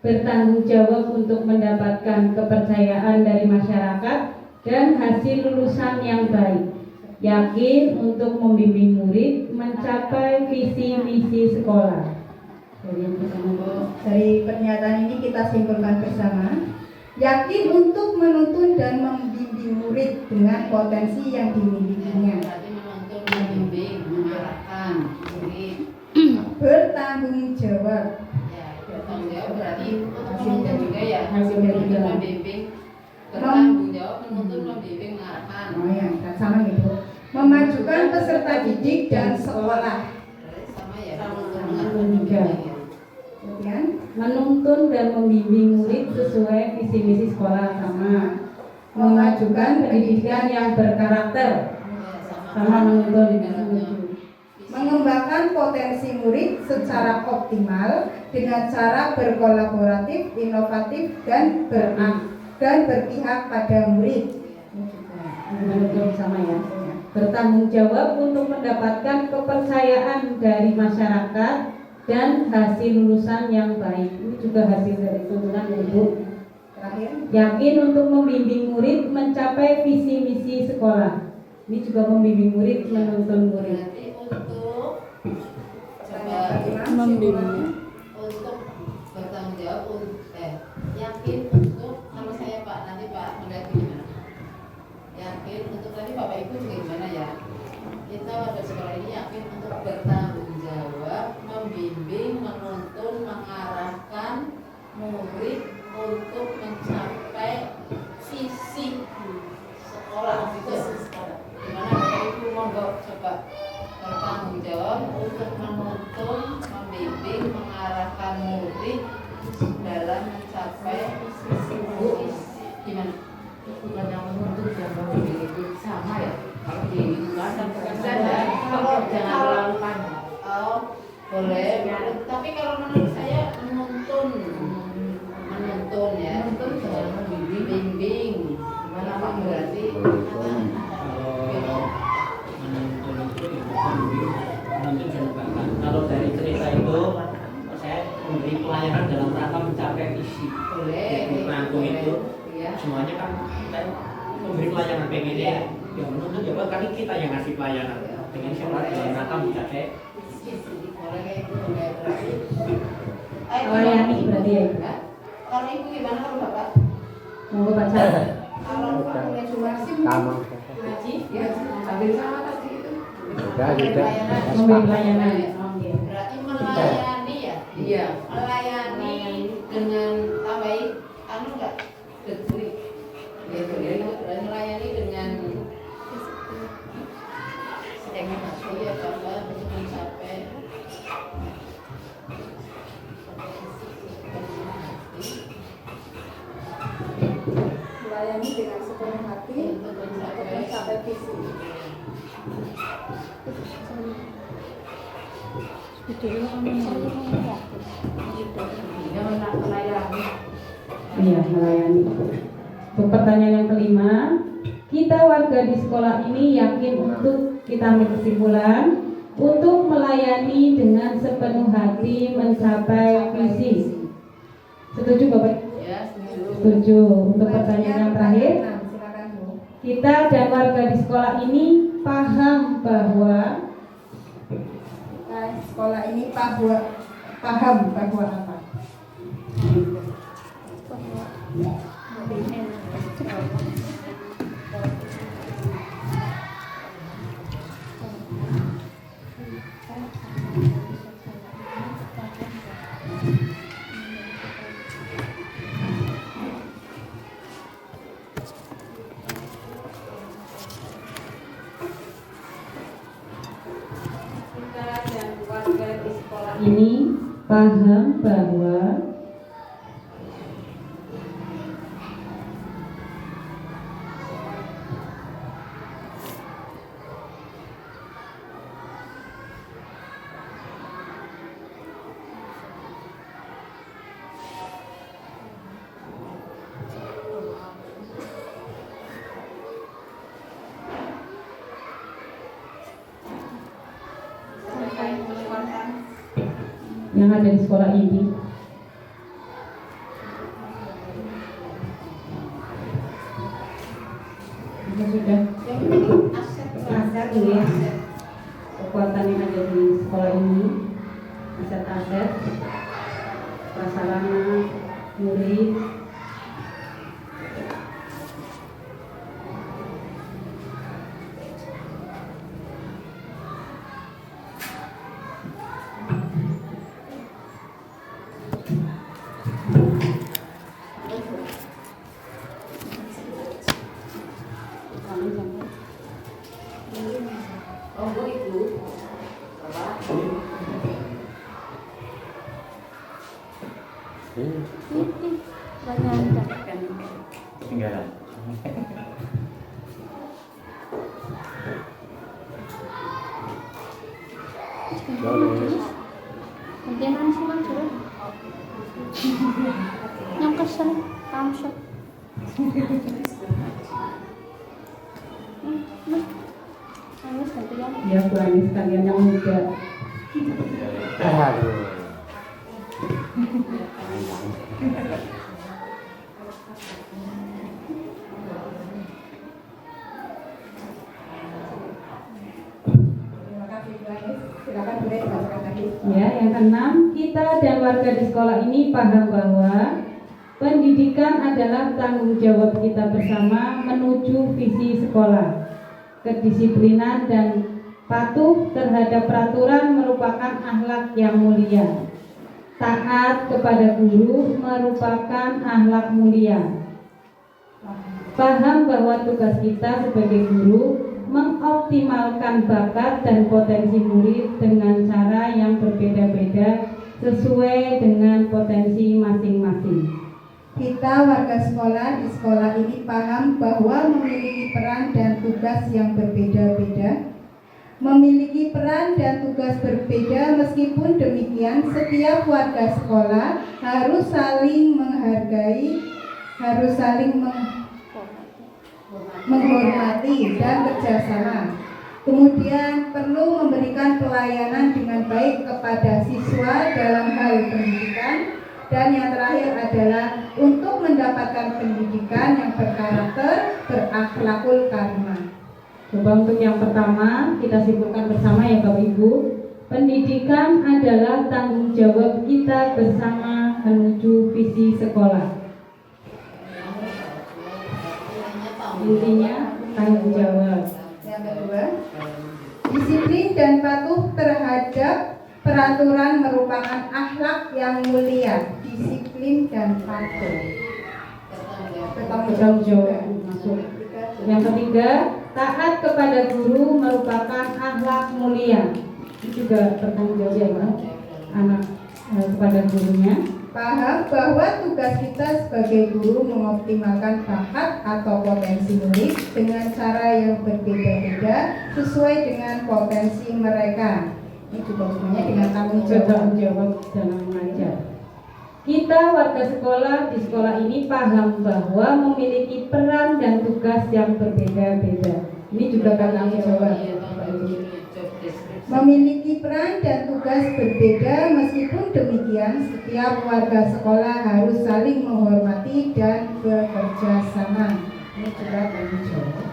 bertanggung jawab untuk mendapatkan kepercayaan dari masyarakat dan hasil lulusan yang baik, yakin untuk membimbing murid mencapai visi misi sekolah. Dari pernyataan ini kita simpulkan bersama, yakin untuk menuntun dan membimbing murid dengan potensi yang dimilikinya, Berarti menuntun, membimbing, mengarahkan murid. bertanggung jawab, Ya, bertanggung jawab berarti untuk menuntun juga ya. Hasil dari Menuntun, dalam. membimbing, bertanggung jawab, menuntun, membimbing, mengarahkan. oh ya, kan sama gitu. Memajukan peserta didik dan sekolah. Berarti sama ya. Menuntun juga. Kemudian Menuntun dan membimbing murid sesuai visi misi sekolah sama. Memajukan pendidikan yang berkarakter sama menuntun. mengembangkan potensi murid secara optimal dengan cara berkolaboratif, inovatif dan berpihak pada murid. Menuntun sama ya. Bertanggung jawab untuk mendapatkan kepercayaan dari masyarakat dan hasil lulusan yang baik. Ini juga hasil dari tuntunan Ibu. Terakhir, Yakin untuk membimbing murid mencapai visi misi sekolah. Ini juga membimbing murid, menuntun murid. Berarti untuk coba Membimbing. untuk bertanggung jawab yakin untuk sama saya Pak, nanti Pak melihat gimana? Yakin untuk tadi Bapak Ibu juga gimana ya? Kita warga sekolah ini yakin untuk bertanggung jawab, membimbing, menuntun, mengarahkan murid untuk mencapai visi sekolah gitu. Gimana Bapak Ibu monggo coba bertanggung jawab untuk menuntun, membimbing, mengarahkan murid dalam mencapai visi gimana? Bukan yang menuntut yang membimbing itu sama ya. Kalau di kan Kalau jangan terlalu panjang. Oh, boleh. Tapi kalau menurut saya menuntun ya. Menuntun dengan membimbing. Bimbing. Gimana Pak berarti? Kalau dari cerita itu saya memberi pelayanan dalam rangka mencapai visi. Boleh. Di Lampung itu Ya. semuanya kan kita memberi pelayanan pengennya ya menuntut ya kan kita yang ngasih pelayanan pengen siapa dalam rangka mencapai Boleh kayak itu boleh berarti. Melayani berarti ya. Kalau Ibu gimana kalau Bapak? Monggo baca. Kalau Bapak boleh cuma Sama. ngaji ya sambil sama tadi itu. Sudah. Memberi pelayanan. Oke. Berarti melayani ya? Iya. Melayani dengan tambahin anu enggak? Degree. Ya, berarti melayani dengan ya tambah untuk mencapai melayani dengan sepenuh hati untuk mencapai visi. Iya, melayani. Untuk pertanyaan yang kelima, kita warga di sekolah ini yakin untuk kita ambil kesimpulan untuk melayani dengan sepenuh hati mencapai visi. Setuju Bapak? Ya, Setuju. Untuk pertanyaan yang terakhir, Silakan Bu. kita dan warga di sekolah ini paham bahwa Sekolah ini paham bahwa apa? kita dan warga di sekolah ini paham bahwa yang ada di sekolah ini sudah aset ya, kekuatan yang ada di sekolah ini, aset-aset, prasarana, murid, Tinggalan. Jangan sih man suruh. Yang kesel, kamsot. Anis nanti ya. ya Bu Anis kalian yang muda. Aduh. Terima kasih Bu Anis. Silakan Bu Anis dibacakan lagi. Ya, yang keenam, kita dan warga di sekolah ini paham bahwa pendidikan adalah tanggung jawab kita bersama menuju visi sekolah. Kedisiplinan dan patuh terhadap peraturan merupakan akhlak yang mulia. Taat kepada guru merupakan akhlak mulia. Paham bahwa tugas kita sebagai guru mengoptimalkan bakat dan potensi murid dengan cara yang berbeda-beda sesuai dengan potensi masing-masing. Kita warga sekolah di sekolah ini paham bahwa memiliki peran dan tugas yang berbeda-beda. Memiliki peran dan tugas berbeda, meskipun demikian setiap warga sekolah harus saling menghargai, harus saling menghormati dan kerjasama. Kemudian perlu memberikan pelayanan dengan baik kepada siswa dalam hal pendidikan. Dan yang terakhir adalah untuk mendapatkan pendidikan yang berkarakter, berakhlakul karimah. Coba untuk yang pertama kita simpulkan bersama ya Bapak Ibu. Pendidikan adalah tanggung jawab kita bersama menuju visi sekolah. Intinya tanggung jawab. Yang kedua, disiplin dan patuh terhadap peraturan merupakan akhlak yang mulia. Disiplin dan patuh. Bertanggung jawab masuk. Yang ketiga, taat kepada guru merupakan akhlak mulia. Ini juga bertanggung jawab ya Pak, anak kepada gurunya. paham bahwa tugas kita sebagai guru mengoptimalkan bakat atau potensi murid dengan cara yang berbeda-beda sesuai dengan potensi mereka. Ini juga semuanya dengan tanggung jawab dalam mengajar. Kita warga sekolah di sekolah ini paham bahwa memiliki peran dan tugas yang berbeda-beda. Ini juga tanggung jawab. Memiliki peran dan tugas berbeda, meskipun demikian setiap warga sekolah harus saling menghormati dan bekerja sama. Ini juga tanggung jawab.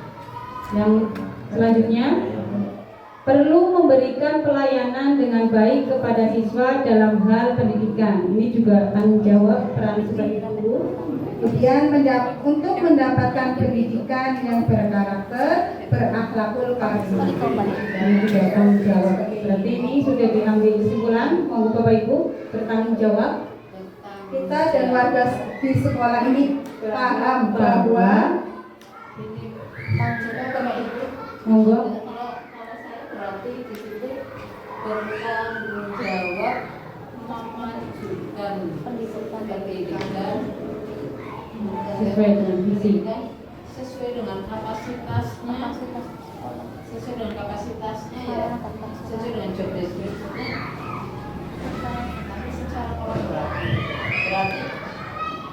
Yang selanjutnya, perlu memberikan pelayanan dengan baik kepada siswa dalam hal pendidikan. Ini juga tanggung jawab peran sebagai guru. Kemudian untuk mendapatkan pendidikan yang berkarakter, berakhlakul karim. Ini juga tanggung jawab. Berarti ini sudah diambil kesimpulan. Mohon Bapak Ibu bertanggung jawab. Kita dan warga di sekolah ini paham bahwa Monggo. Berarti di situ bertanggung jawab memajukan pendidikan Sesuai dengan visi. sesuai dengan kapasitasnya, sesuai dengan kapasitasnya ya, sesuai dengan job description-nya. Tapi secara kolaboratif berarti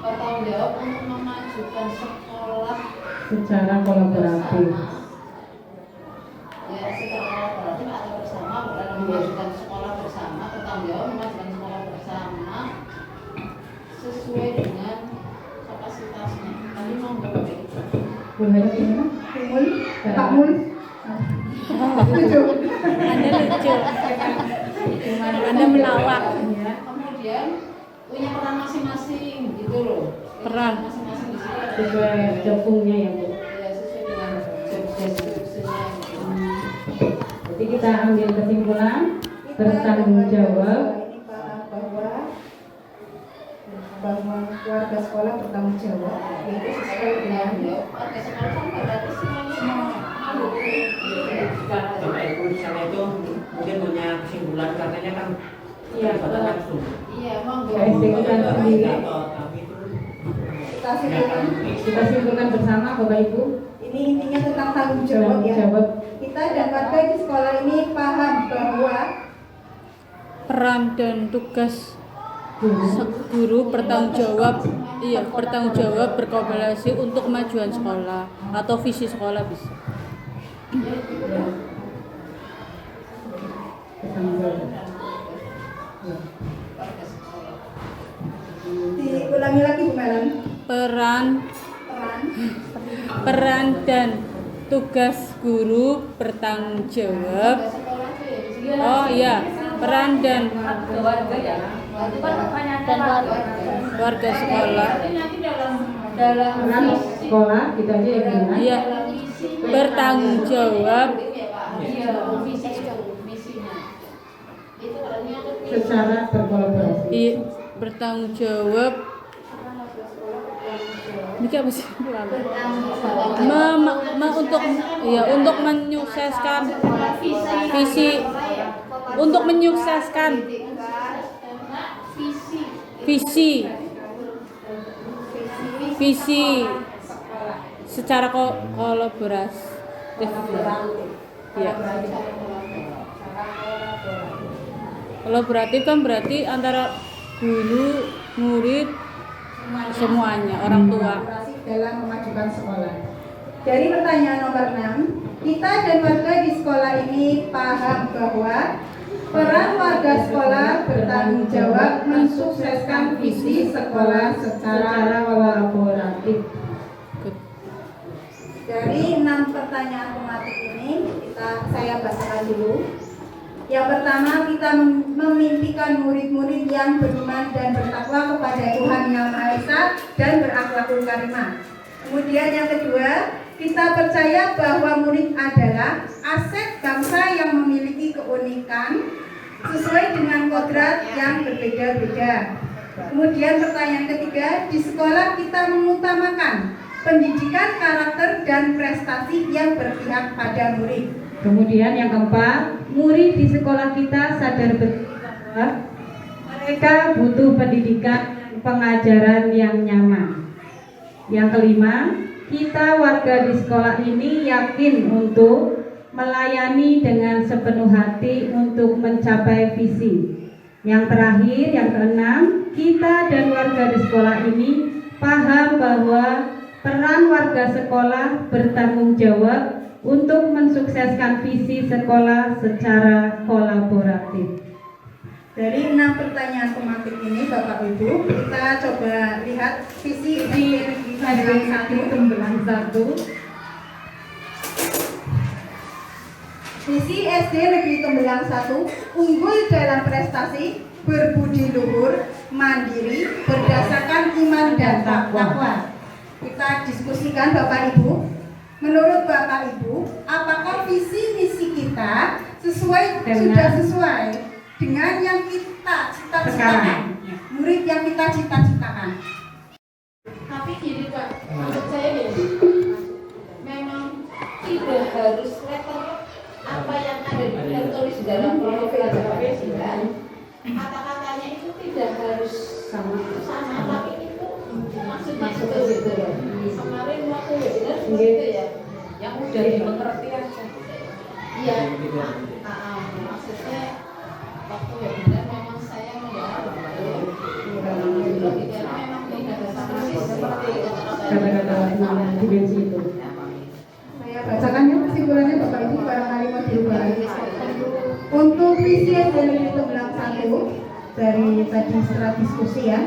bertanggung jawab untuk memajukan sekolah Secara kolaboratif. ya, secara kolaboratif atau bersama, bukan memajukan sekolah bersama, bertanggung jawab memajukan sekolah bersama sesuai dengan kapasitasnya. Tadi mau Boleh gimana? Mul, Pak Mul. Setuju. Anda lucu. Anda melawak. kemudian punya peran masing-masing gitu loh. Peran. Masing-masing di situ. Sesuai jobnya ya Bu. Ya, sesuai dengan job description-nya. Jadi kita ambil kesimpulan bertanggung jawab. Ini paham bahwa warga sekolah bertanggung jawab, yaitu sesuai dengan Warga sekolah kan berarti semuanya Bapak Ibu di sana itu mungkin punya kesimpulan katanya kan Iya, pada langsung. iya, monggo. KSD kita sendiri. Tapi itu kita simpulkan. Kita simpulkan bersama Bapak Ibu. Ini intinya tentang tanggung jawab Tanggung ya. jawab. Kita dan warga di sekolah ini paham bahwa Peran dan tugas guru bertanggung jawab, iya bertanggung jawab berkolaborasi untuk kemajuan sekolah atau visi sekolah bisa. Bertanggung jawab. Ya. diulangi lagi Bu Melan. Peran Peran dan tugas guru bertanggung jawab. Oh iya, peran dan warga sekolah. Nanti dalam Peran sekolah kita aja yang benar. Iya, bertanggung jawab misinya. Itu artinya Secara berkolaborasi. bertanggung jawab. Ini apa sih? Untuk menyukseskan visi secara kolaboratif. Ya. Kolaboratif kan berarti antara guru, murid, semuanya, orang tua. dalam memajukan sekolah. Dari pertanyaan nomor 6, kita dan warga di sekolah ini paham bahwa peran warga sekolah bertanggung jawab mensukseskan visi sekolah secara kolaboratif. Dari 6 pertanyaan tematik ini, saya bacakan dulu. Yang pertama, kita memimpikan murid-murid yang beriman dan bertakwa kepada Tuhan Yang Maha Esa dan berakhlakul karimah. Kemudian yang kedua, kita percaya bahwa murid adalah aset bangsa yang memiliki keunikan sesuai dengan kodrat yang berbeda-beda. Kemudian pertanyaan ketiga, di sekolah kita mengutamakan pendidikan karakter dan prestasi yang berpihak pada murid. Kemudian yang keempat, murid di sekolah kita sadar betul bahwa mereka butuh pendidikan pengajaran yang nyaman. Yang kelima, kita warga di sekolah ini yakin untuk melayani dengan sepenuh hati untuk mencapai visi. Yang terakhir, yang keenam, kita dan warga di sekolah ini paham bahwa peran warga sekolah bertanggung jawab untuk mensukseskan visi sekolah secara kolaboratif. Dari 6 pertanyaan tematik ini Bapak Ibu, kita coba lihat visi Tembelang 1. Visi SD Negeri Tembelang 1 unggul dalam prestasi, berbudi luhur, mandiri, berdasarkan iman dan takwa. Kita diskusikan Bapak Ibu. Menurut Bapak Ibu, apakah visi misi kita sudah sesuai dengan yang kita cita-citakan, murid yang kita cita-citakan? Tapi gini Pak, maksud saya gini, memang tidak harus letter apa yang ada tertulis dalam program Pancasila, kata-katanya itu tidak harus sama, tapi itu maksudnya itu gitu. Kemarin waktu webinar gitu ya, yang udah dimengerti aja. Iya, maksudnya waktu webinar memang saya mendengar memang tidak ada sama seperti Kata-kata dimensi itu. Saya bacakan ya kesimpulannya Bapak Ibu, barangkali mau diubah. Untuk visi SD Negeri Tembelang 1 dari tadi setelah diskusi ya,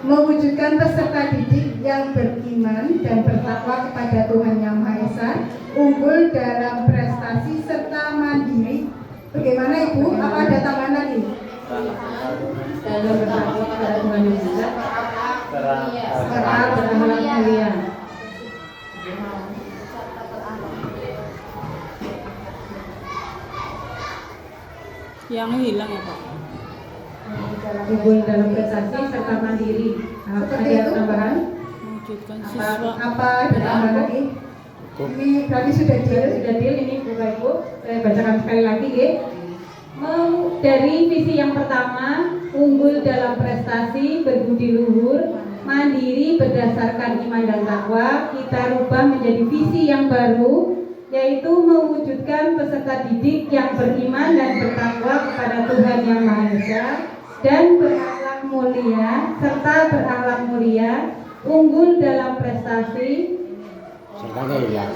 mewujudkan peserta didik yang beriman dan bertakwa kepada Tuhan Yang Maha Esa, unggul dalam prestasi serta mandiri. Bagaimana Ibu? Apa ada tambahan lagi? Dalam bertakwa kepada Tuhan Yang Maha Esa, serta berakhlak mulia. Yang hilang ya Pak. Unggul dalam prestasi serta mandiri. Ada tambahan? Mewujudkan siswa. Apa ada tambahan lagi? Ini berarti sudah deal ini Bapak Ibu. Saya bacakan sekali lagi ya. Dari visi yang pertama, unggul dalam prestasi, berbudi luhur, mandiri berdasarkan iman dan takwa, kita rubah menjadi visi yang baru, yaitu mewujudkan peserta didik yang beriman dan bertakwa kepada Tuhan Yang Maha Esa dan berakhlak mulia, serta berakhlak mulia, unggul dalam prestasi,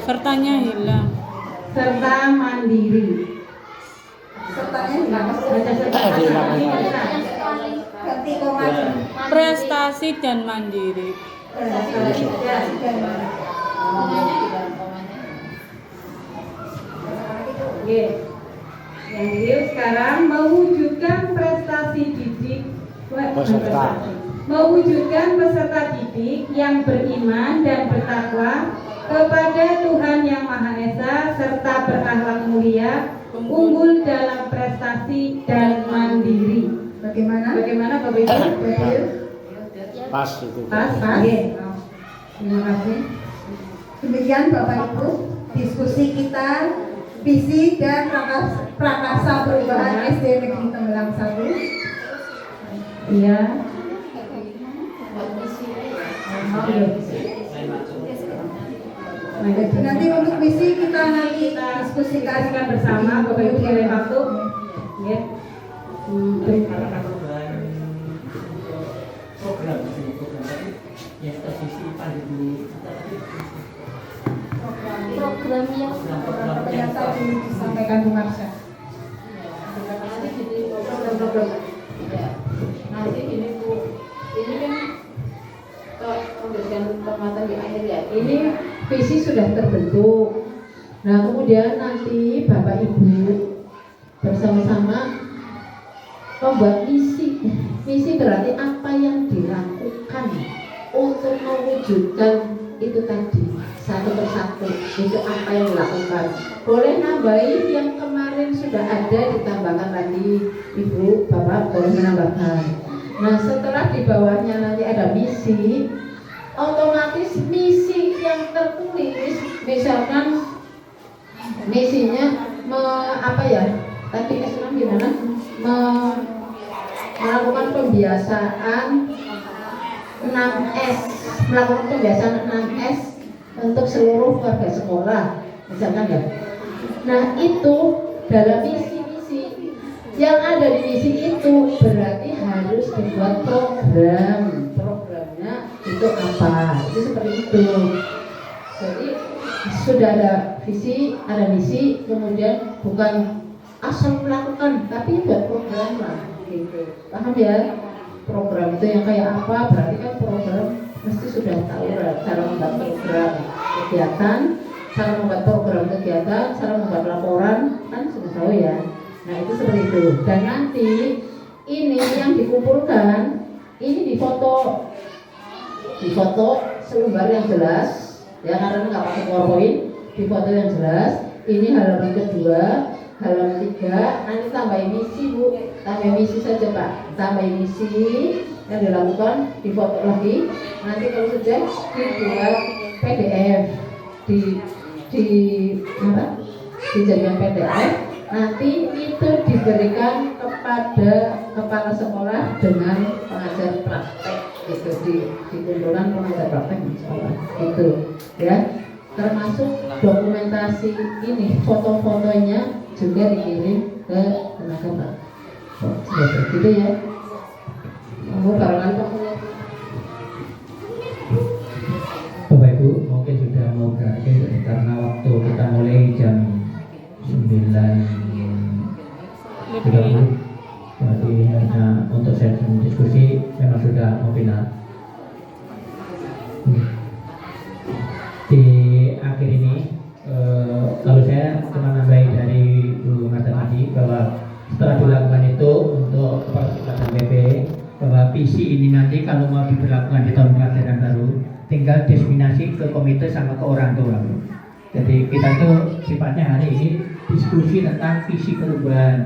Sertanya hilang. serta mandiri. sertanya ganti koma. Prestasi dan mandiri. Yang real sekarang mewujudkan prestasi didik mewujudkan peserta didik yang beriman dan bertakwa kepada Tuhan Yang Maha Esa serta berakhlak mulia, unggul dalam prestasi dan mandiri. Bagaimana Bapak Ibu? Pas itu. Pas. Terima kasih. Demikian Bapak Ibu diskusi kita visi dan prakarsa perubahan SD Negeri Tembelang 1. Iya. Nanti untuk misi kita diskusikan bersama Bapak Ibu dari waktu. Ya. Program yang tadi disampaikan Bu Marsha. Nanti gini Bu, ini kan memberikan pengamatan di akhir ya. Ini visi sudah terbentuk. Nah, kemudian nanti Bapak Ibu bersama-sama membuat misi. Misi berarti apa yang dilakukan untuk mewujudkan itu tadi satu persatu. Itu apa yang dilakukan. Boleh nambahin yang kemarin sudah ada, ditambahkan lagi Ibu, Bapak boleh menambahkan. Nah, setelah di bawahnya nanti ada misi, otomatis misi yang tertulis, misalkan misinya tadi Islam gimana? Melakukan pembiasaan 6S, melakukan pembiasaan 6S untuk seluruh warga sekolah, misalkan ya. Nah itu dalam misi-misi yang ada di misi itu berarti harus dibuat programnya itu apa, itu seperti itu. Jadi sudah ada visi, ada misi, kemudian bukan asal melakukan, tapi buat program lah, gitu. Paham ya? Program itu yang kayak apa? Berarti kan program mesti sudah tahu cara membuat program kegiatan, cara membuat program kegiatan, cara membuat laporan, kan sudah tahu ya. Nah itu seperti itu. Dan nanti ini yang dikumpulkan, ini difoto selembar yang jelas, ya karena nggak pakai PowerPoint, difoto yang jelas. Ini halaman kedua, halaman 3, nanti tambahin misi Bu, tambahin misi saja Pak, tambahin misi yang dilakukan, difoto lagi, nanti kalau sudah dibuat PDF, dijadikan PDF, nanti itu diberikan kepada kepala sekolah dengan pengajar praktek, itu dikumpulkan pengajar praktek di sekolah, itu ya. Termasuk dokumentasi ini, foto-fotonya juga dikirim ke tenaga praktek. Gitu ya. Bapak Ibu mungkin sudah mau berakhir karena waktu kita mulai jam 9.30. Jadi hanya untuk sesi diskusi memang sudah mau final. Di akhir ini kalau saya cuma nambahin dari Bu Marta tadi bahwa setelah dilakukan itu untuk pelaksanaan PP, bahwa visi ini nanti kalau mau diberlakukan di tahun ajaran baru tinggal diseminasi ke komite sama ke orang tua. Jadi kita itu sifatnya hari ini diskusi tentang visi perubahan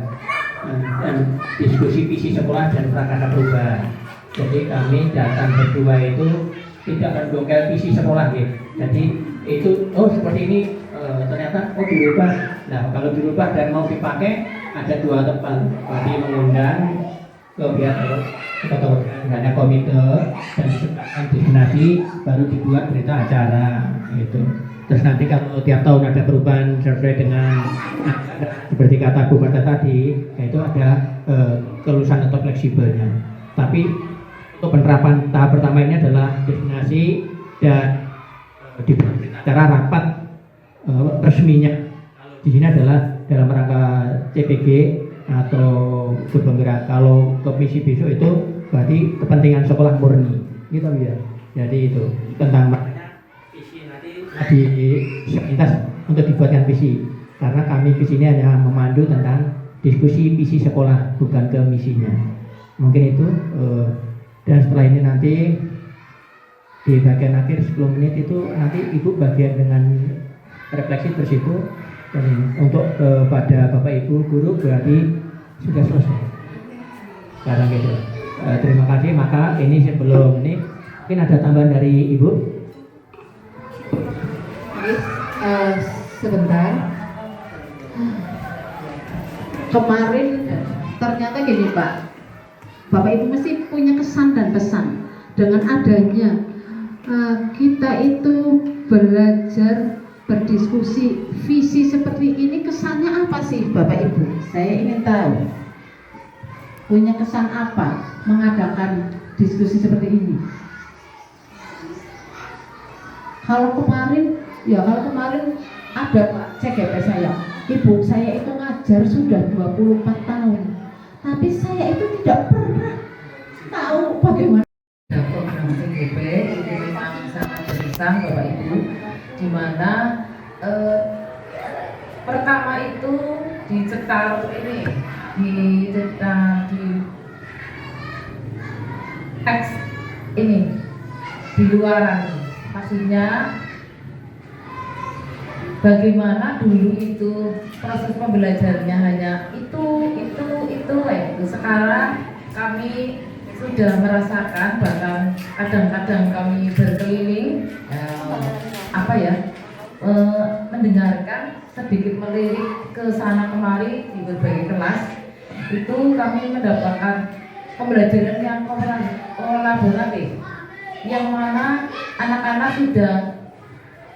dan diskusi visi sekolah dan prakarya perubahan. Jadi kami datang berdua itu tidak mendongkel visi sekolah gitu. Jadi itu seperti ini ternyata dirubah. Nah kalau dirubah dan mau dipakai ada dua tempat. Tadi mengundang ke pihak ada komite dan diseminasi baru dibuat berita acara itu. Terus nanti kalau tiap tahun ada perubahan sesuai dengan seperti kata Bu Marta tadi, yaitu ada kelulusan atau fleksibelnya. Tapi untuk penerapan tahap pertama ini adalah diseminasi dan dibuat acara rapat resminya. Di sini adalah dalam rangka CPG atau berpenggerak. Kalau ke misi besok itu berarti kepentingan sekolah murni, gitu ya. Jadi itu tentang visi nanti sepintas untuk dibuatkan visi. Karena kami di sini hanya memandu tentang diskusi visi sekolah, bukan ke misinya. Mungkin itu. Dan setelah ini nanti di bagian akhir 10 menit itu nanti Ibu bagian dengan refleksi bersiku. Dan untuk pada Bapak Ibu guru berarti sudah selesai. Sekarang gitu. Terima kasih. Maka ini sebelum ini mungkin ada tambahan dari Ibu. Sebentar. Kemarin ternyata gini Pak, Bapak Ibu mesti punya kesan dan pesan dengan adanya kita itu belajar berdiskusi visi seperti ini, kesannya apa sih Bapak Ibu? Saya ingin tahu punya kesan apa mengadakan diskusi seperti ini. Kalau kemarin ada Pak CGP saya, Ibu saya itu ngajar sudah 24 tahun, tapi saya itu tidak pernah tahu bagaimana program CGP. Ini memang sangat berkesan Bapak Ibu, di mana pertama itu dicetak di teks ini di luaran, maksudnya bagaimana dulu itu proses pembelajarannya hanya itu. Sekarang kami sudah merasakan, bahkan kadang-kadang kami berkeliling mendengarkan sedikit melirik ke sana kemari di berbagai kelas. Itu kami mendapatkan pembelajaran yang kolaboratif, yang mana anak-anak sudah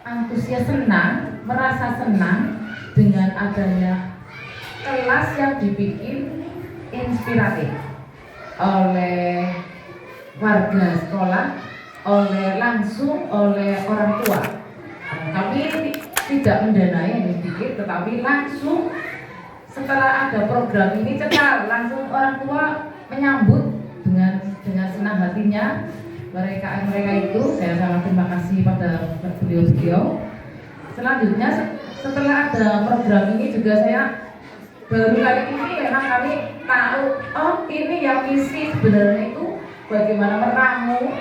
antusias senang, merasa senang dengan adanya kelas yang dibikin inspiratif oleh warga sekolah, langsung oleh orang tua. Kami tidak mendanai hanya sedikit, tetapi langsung setelah ada program ini cepat langsung orang tua menyambut dengan senang hatinya mereka itu. Saya sangat terima kasih pada beliau-beliau. Selanjutnya setelah ada program ini juga saya baru kali ini memang kami tahu, oh ini yang misi sebenarnya itu bagaimana meramu,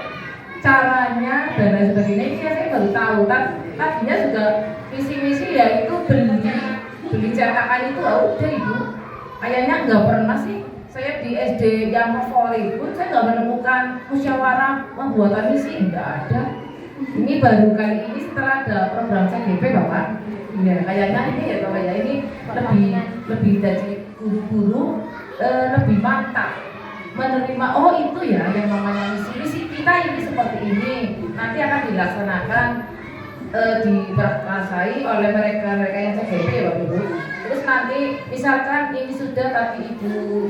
caranya dan lain sebagainya. Ini saya baru tahu. Tadinya juga misi-misi ya itu beli cetakan itu, udah ibu. Kayaknya nggak pernah sih saya di SD yang favorit pun saya nggak menemukan musyawarah pembuatan misi, nggak ada. Ini baru kali ini setelah ada program CGP Bapak. Ya kayaknya ini ya Bapak ya, ini lebih dari guru lebih mantap menerima, oh itu ya yang namanya misi kita ini seperti ini, nanti akan dilaksanakan diperkuasai oleh mereka yang CGP ya Bapak Ibu. Terus nanti misalkan ini sudah tadi ibu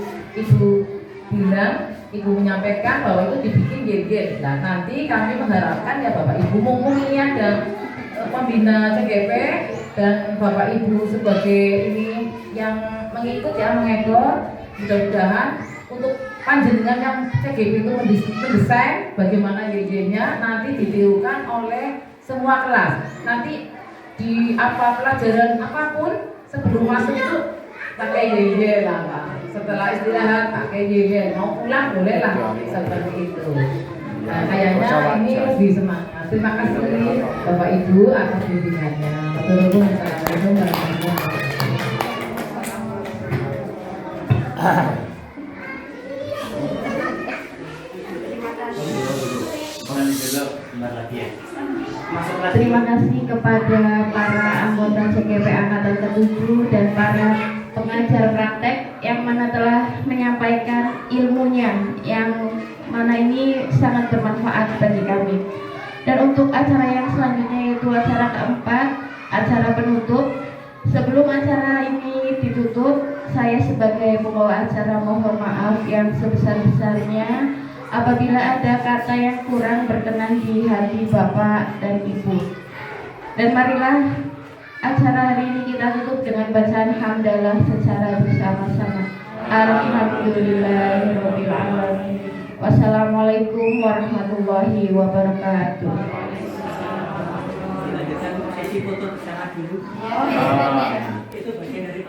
bilang, ibu menyampaikan bahwa itu dibikin game. Nah nanti kami mengharapkan ya Bapak Ibu, mumpung ini ada pembina CGP dan Bapak Ibu sebagai ini yang mengikut ya, mengekor, mudah-mudahan untuk panjenengan yang CGP itu mendesain bagaimana YY-nya nanti ditirukan oleh semua kelas. Nanti di pelajaran apapun sebelum masuk itu pakai YY lah Pak. Setelah istirahat pakai YY, mau pulang boleh lah seperti itu. Nah kayaknya ini lebih semangat. Terima kasih Bapak Ibu atas bimbingannya. Assalamualaikum warahmatullahi wabarakatuh. Terima kasih kepada para anggota CGP Angkatan ke-7 dan para pengajar praktek yang mana telah menyampaikan ilmunya, yang mana ini sangat bermanfaat bagi kami. Dan untuk acara yang selanjutnya yaitu acara keempat, acara penutup. Sebelum acara ini ditutup, saya sebagai pembawa acara mohon maaf yang sebesar-besarnya apabila ada kata yang kurang berkenan di hati Bapak dan Ibu. Dan marilah acara hari ini kita tutup dengan bacaan hamdalah secara bersama-sama. Alhamdulillahirabbil alamin. Wassalamualaikum warahmatullahi wabarakatuh. Dilanjutkan sesi foto bersama dulu. Itu bagian dari